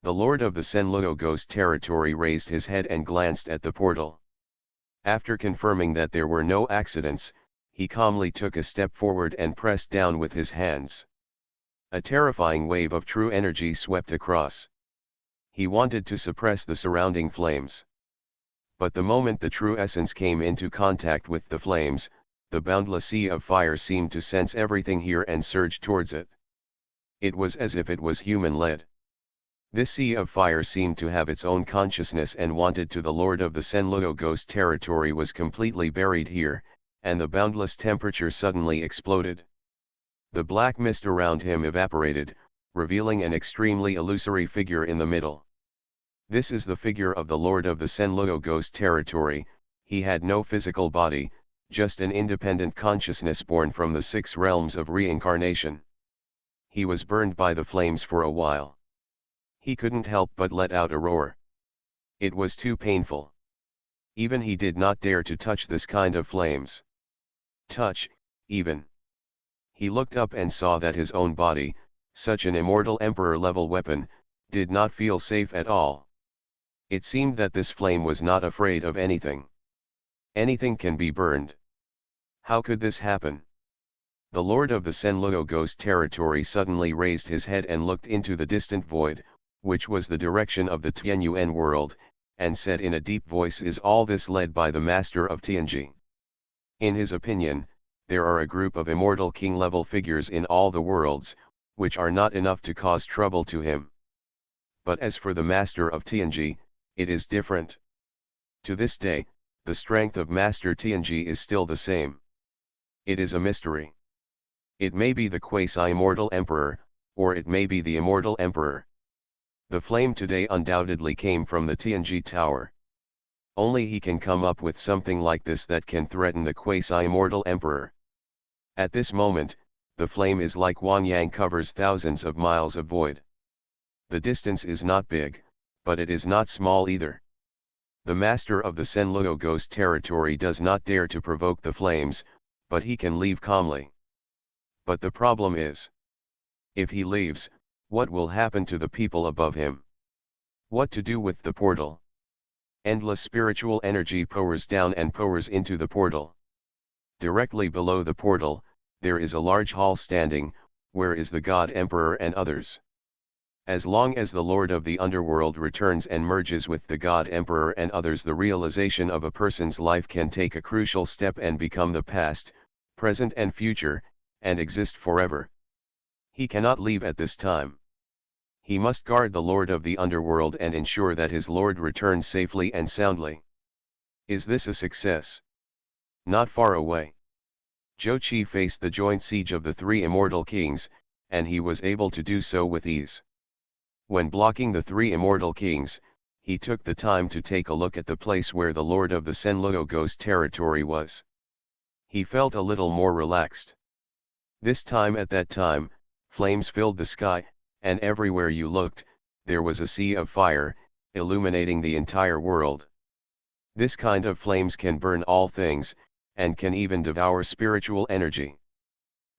The Lord of the Senluo Ghost Territory raised his head and glanced at the portal. After confirming that there were no accidents, he calmly took a step forward and pressed down with his hands. A terrifying wave of true energy swept across. He wanted to suppress the surrounding flames. But the moment the true essence came into contact with the flames, the boundless sea of fire seemed to sense everything here and surged towards it. It was as if it was human-led. This sea of fire seemed to have its own consciousness and wanted to. The Lord of the Senluo Ghost Territory was completely buried here, and the boundless temperature suddenly exploded. The black mist around him evaporated, revealing an extremely illusory figure in the middle. This is the figure of the Lord of the Senluo Ghost Territory. He had no physical body, just an independent consciousness born from the 6 realms of reincarnation. He was burned by the flames for a while. He couldn't help but let out a roar. It was too painful. Even he did not dare to touch this kind of flames. Touch, even. He looked up and saw that his own body, such an immortal emperor-level weapon, did not feel safe at all. It seemed that this flame was not afraid of anything. Anything can be burned. How could this happen? The lord of the Senluo ghost territory suddenly raised his head and looked into the distant void, which was the direction of the Tianyuan world, and said in a deep voice, "Is all this led by the master of Tianji?" In his opinion, there are a group of immortal king-level figures in all the worlds, which are not enough to cause trouble to him. But as for the master of Tianji, it is different. To this day, the strength of Master Tianji is still the same. It is a mystery. It may be the quasi-immortal emperor, or it may be the immortal emperor. The flame today undoubtedly came from the Tianji Tower. Only he can come up with something like this that can threaten the quasi-immortal emperor. At this moment, the flame is like Wangyang covers thousands of miles of void. The distance is not big, but it is not small either. The master of the Senluo ghost territory does not dare to provoke the flames, but he can leave calmly. But the problem is, if he leaves, what will happen to the people above him? What to do with the portal? Endless spiritual energy pours down and pours into the portal. Directly below the portal, there is a large hall standing, where is the God Emperor and others. As long as the Lord of the Underworld returns and merges with the God Emperor and others, the realization of a person's life can take a crucial step and become the past, present and future, and exist forever. He cannot leave at this time. He must guard the Lord of the Underworld and ensure that his Lord returns safely and soundly. Is this a success? Not far away. Zhou Qi faced the joint siege of the three immortal kings, and he was able to do so with ease. When blocking the three immortal kings, he took the time to take a look at the place where the lord of the Senluo ghost territory was. He felt a little more relaxed. This time at that time, flames filled the sky, and everywhere you looked, there was a sea of fire, illuminating the entire world. This kind of flames can burn all things, and can even devour spiritual energy.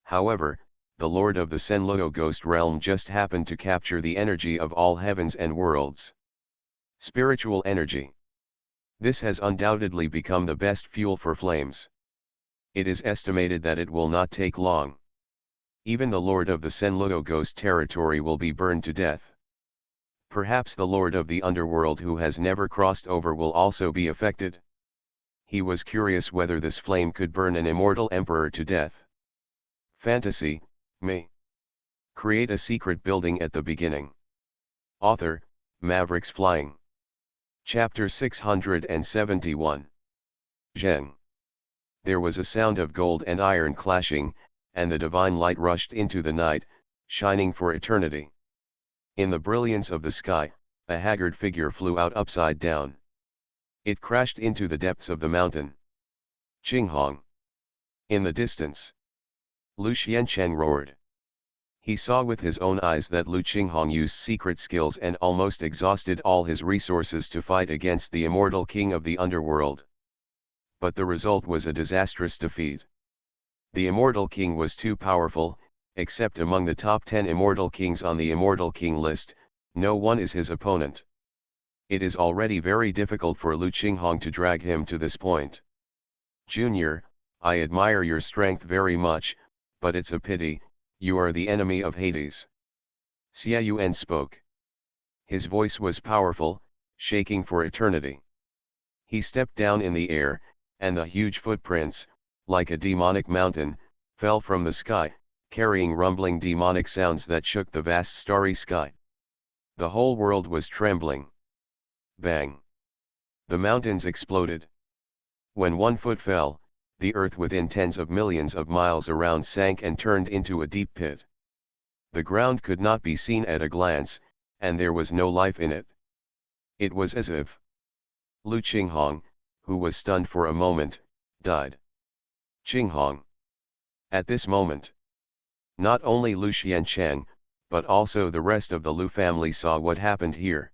However, the Lord of the Senluo ghost realm just happened to capture the energy of all heavens and worlds. Spiritual energy. This has undoubtedly become the best fuel for flames. It is estimated that it will not take long. Even the Lord of the Senluo ghost territory will be burned to death. Perhaps the Lord of the Underworld who has never crossed over will also be affected. He was curious whether this flame could burn an immortal emperor to death. Fantasy, me. Create a secret building at the beginning. Author, Mavericks Flying. Chapter 671. Zheng. There was a sound of gold and iron clashing, and the divine light rushed into the night, shining for eternity. In the brilliance of the sky, a haggard figure flew out upside down. It crashed into the depths of the mountain. Qinghong. In the distance, Lu Xiancheng roared. He saw with his own eyes that Lu Qinghong used secret skills and almost exhausted all his resources to fight against the immortal king of the underworld. But the result was a disastrous defeat. The immortal king was too powerful, except among the top 10 immortal kings on the immortal king list, no one is his opponent. It is already very difficult for Lu Qinghong to drag him to this point. Junior, I admire your strength very much, but it's a pity, you are the enemy of Hades. Xia Yuan spoke. His voice was powerful, shaking for eternity. He stepped down in the air, and the huge footprints, like a demonic mountain, fell from the sky, carrying rumbling demonic sounds that shook the vast starry sky. The whole world was trembling. Bang! The mountains exploded. When one foot fell, the earth within tens of millions of miles around sank and turned into a deep pit. The ground could not be seen at a glance, and there was no life in it. It was as if Lu Qinghong, who was stunned for a moment, died. Qinghong. At this moment, not only Lu Xiancheng, but also the rest of the Lu family saw what happened here.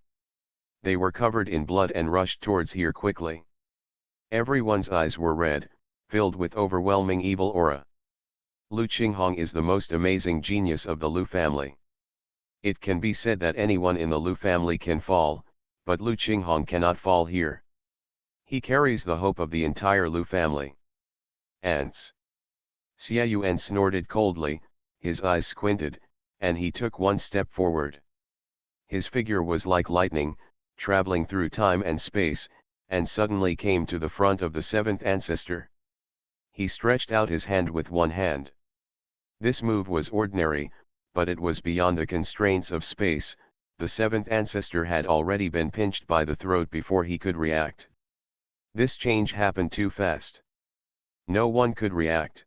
They were covered in blood and rushed towards here quickly. Everyone's eyes were red, filled with overwhelming evil aura. Lu Qinghong is the most amazing genius of the Lu family. It can be said that anyone in the Lu family can fall, but Lu Qinghong cannot fall here. He carries the hope of the entire Lu family. Ants. Xiaoyuan snorted coldly, his eyes squinted, and he took one step forward. His figure was like lightning, traveling through time and space, and suddenly came to the front of the seventh ancestor. He stretched out his hand with one hand. This move was ordinary, but it was beyond the constraints of space. The seventh ancestor had already been pinched by the throat before he could react. This change happened too fast. No one could react.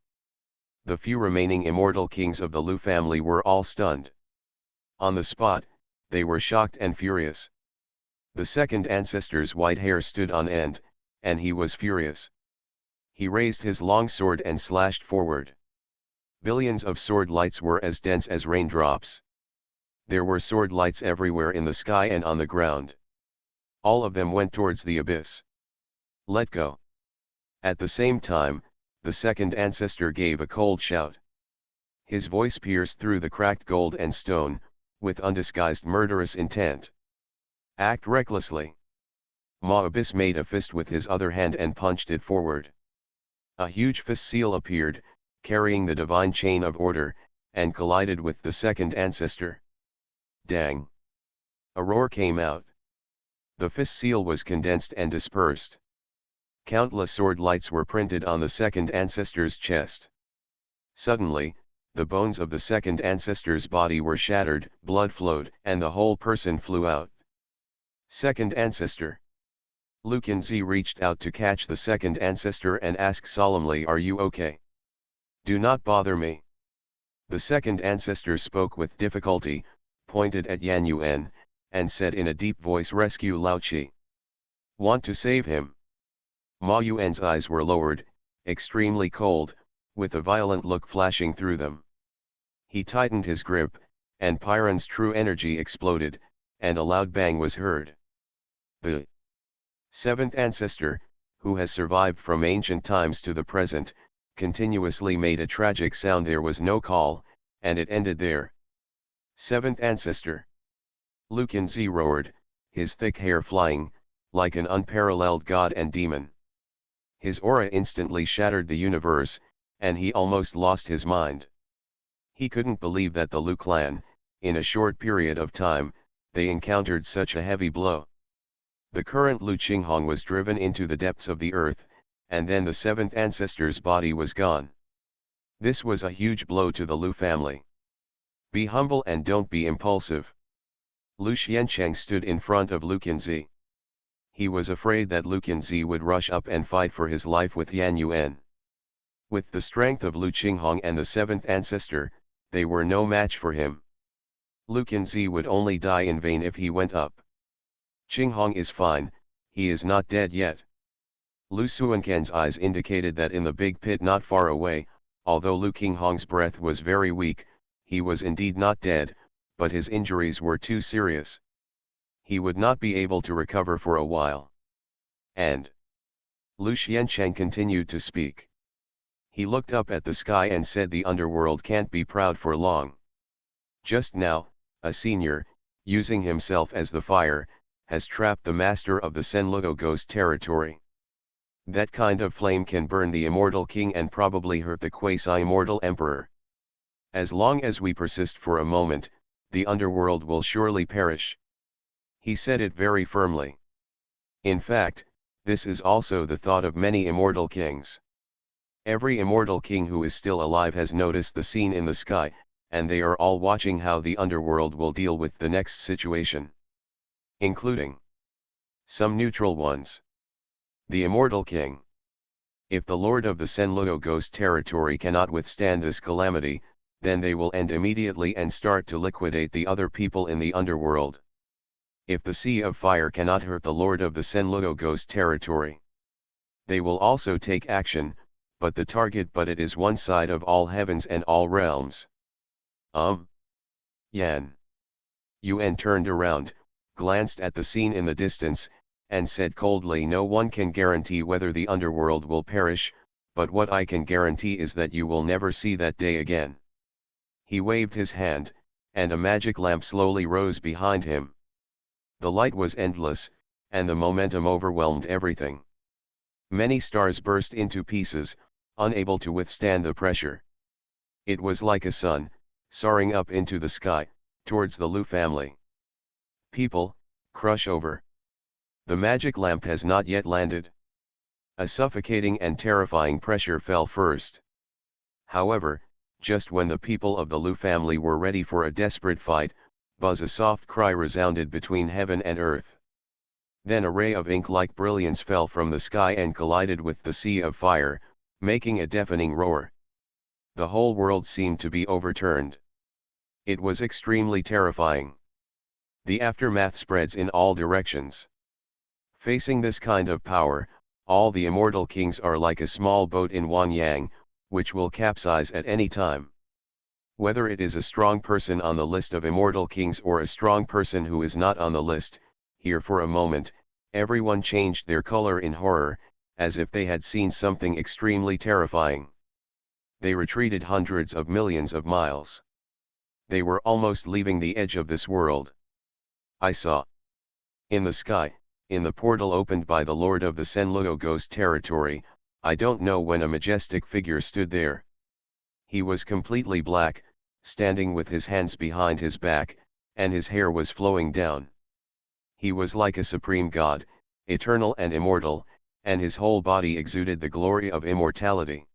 The few remaining immortal kings of the Lu family were all stunned. On the spot, they were shocked and furious. The second ancestor's white hair stood on end, and he was furious. He raised his long sword and slashed forward. Billions of sword lights were as dense as raindrops. There were sword lights everywhere in the sky and on the ground. All of them went towards the abyss. Let go. At the same time, the second ancestor gave a cold shout. His voice pierced through the cracked gold and stone, with undisguised murderous intent. Act recklessly. Ma Abyss made a fist with his other hand and punched it forward. A huge fist seal appeared, carrying the divine chain of order, and collided with the second ancestor. Dang! A roar came out. The fist seal was condensed and dispersed. Countless sword lights were printed on the second ancestor's chest. Suddenly, the bones of the second ancestor's body were shattered, blood flowed, and the whole person flew out. Second ancestor. Lu Qinzi reached out to catch the second ancestor and asked solemnly, "Are you okay? Do not bother me." The second ancestor spoke with difficulty, pointed at Yan Yuan, and said in a deep voice, "Rescue Lao Qi. Want to save him?" Ma Yuan's eyes were lowered, extremely cold, with a violent look flashing through them. He tightened his grip, and Piran's true energy exploded, and a loud bang was heard. The seventh ancestor, who has survived from ancient times to the present, continuously made a tragic sound. There was no call, and it ended there. Seventh ancestor. Lu Qinzi roared, his thick hair flying, like an unparalleled god and demon. His aura instantly shattered the universe, and he almost lost his mind. He couldn't believe that the Lu clan, in a short period of time, they encountered such a heavy blow. The current Lu Qinghong was driven into the depths of the earth, and then the seventh ancestor's body was gone. This was a huge blow to the Lu family. Be humble and don't be impulsive. Lu Xiancheng stood in front of Lu Qinzi. He was afraid that Lu Qinzi would rush up and fight for his life with Yan Yuan. With the strength of Lu Qinghong and the seventh ancestor, they were no match for him. Lu Qinzi would only die in vain if he went up. Qinghong is fine, he is not dead yet. Lu Suanquan's eyes indicated that in the big pit not far away, although Lu Qinghong's breath was very weak, he was indeed not dead, but his injuries were too serious. He would not be able to recover for a while. And Lu Xiancheng continued to speak. He looked up at the sky and said, "The underworld can't be proud for long. Just now, a senior, using himself as the fire, has trapped the master of the Senluo ghost territory. That kind of flame can burn the immortal king and probably hurt the quasi-immortal emperor. As long as we persist for a moment, the underworld will surely perish." He said it very firmly. In fact, this is also the thought of many immortal kings. Every immortal king who is still alive has noticed the scene in the sky, and they are all watching how the underworld will deal with the next situation. Including some neutral ones. The immortal king. If the lord of the Senluo ghost territory cannot withstand this calamity, then they will end immediately and start to liquidate the other people in the underworld. If the Sea of Fire cannot hurt the lord of the Senluo ghost territory, they will also take action, but it is one side of all heavens and all realms. Yan Yuan turned around, glanced at the scene in the distance, and said coldly, "No one can guarantee whether the underworld will perish, but what I can guarantee is that you will never see that day again." He waved his hand, and a magic lamp slowly rose behind him. The light was endless, and the momentum overwhelmed everything. Many stars burst into pieces, unable to withstand the pressure. It was like a sun, soaring up into the sky, towards the Lu family. People, crush over. The magic lamp has not yet landed. A suffocating and terrifying pressure fell first. However, just when the people of the Lu family were ready for a desperate fight, buzz, a soft cry resounded between heaven and earth. Then a ray of ink-like brilliance fell from the sky and collided with the sea of fire, making a deafening roar. The whole world seemed to be overturned. It was extremely terrifying. The aftermath spreads in all directions. Facing this kind of power, all the immortal kings are like a small boat in Wanyang, which will capsize at any time. Whether it is a strong person on the list of immortal kings or a strong person who is not on the list, here for a moment, everyone changed their color in horror, as if they had seen something extremely terrifying. They retreated hundreds of millions of miles. They were almost leaving the edge of this world. I saw. In the sky, in the portal opened by the Lord of the Senluo ghost territory, I don't know when, a majestic figure stood there. He was completely black, standing with his hands behind his back, and his hair was flowing down. He was like a supreme god, eternal and immortal, and his whole body exuded the glory of immortality.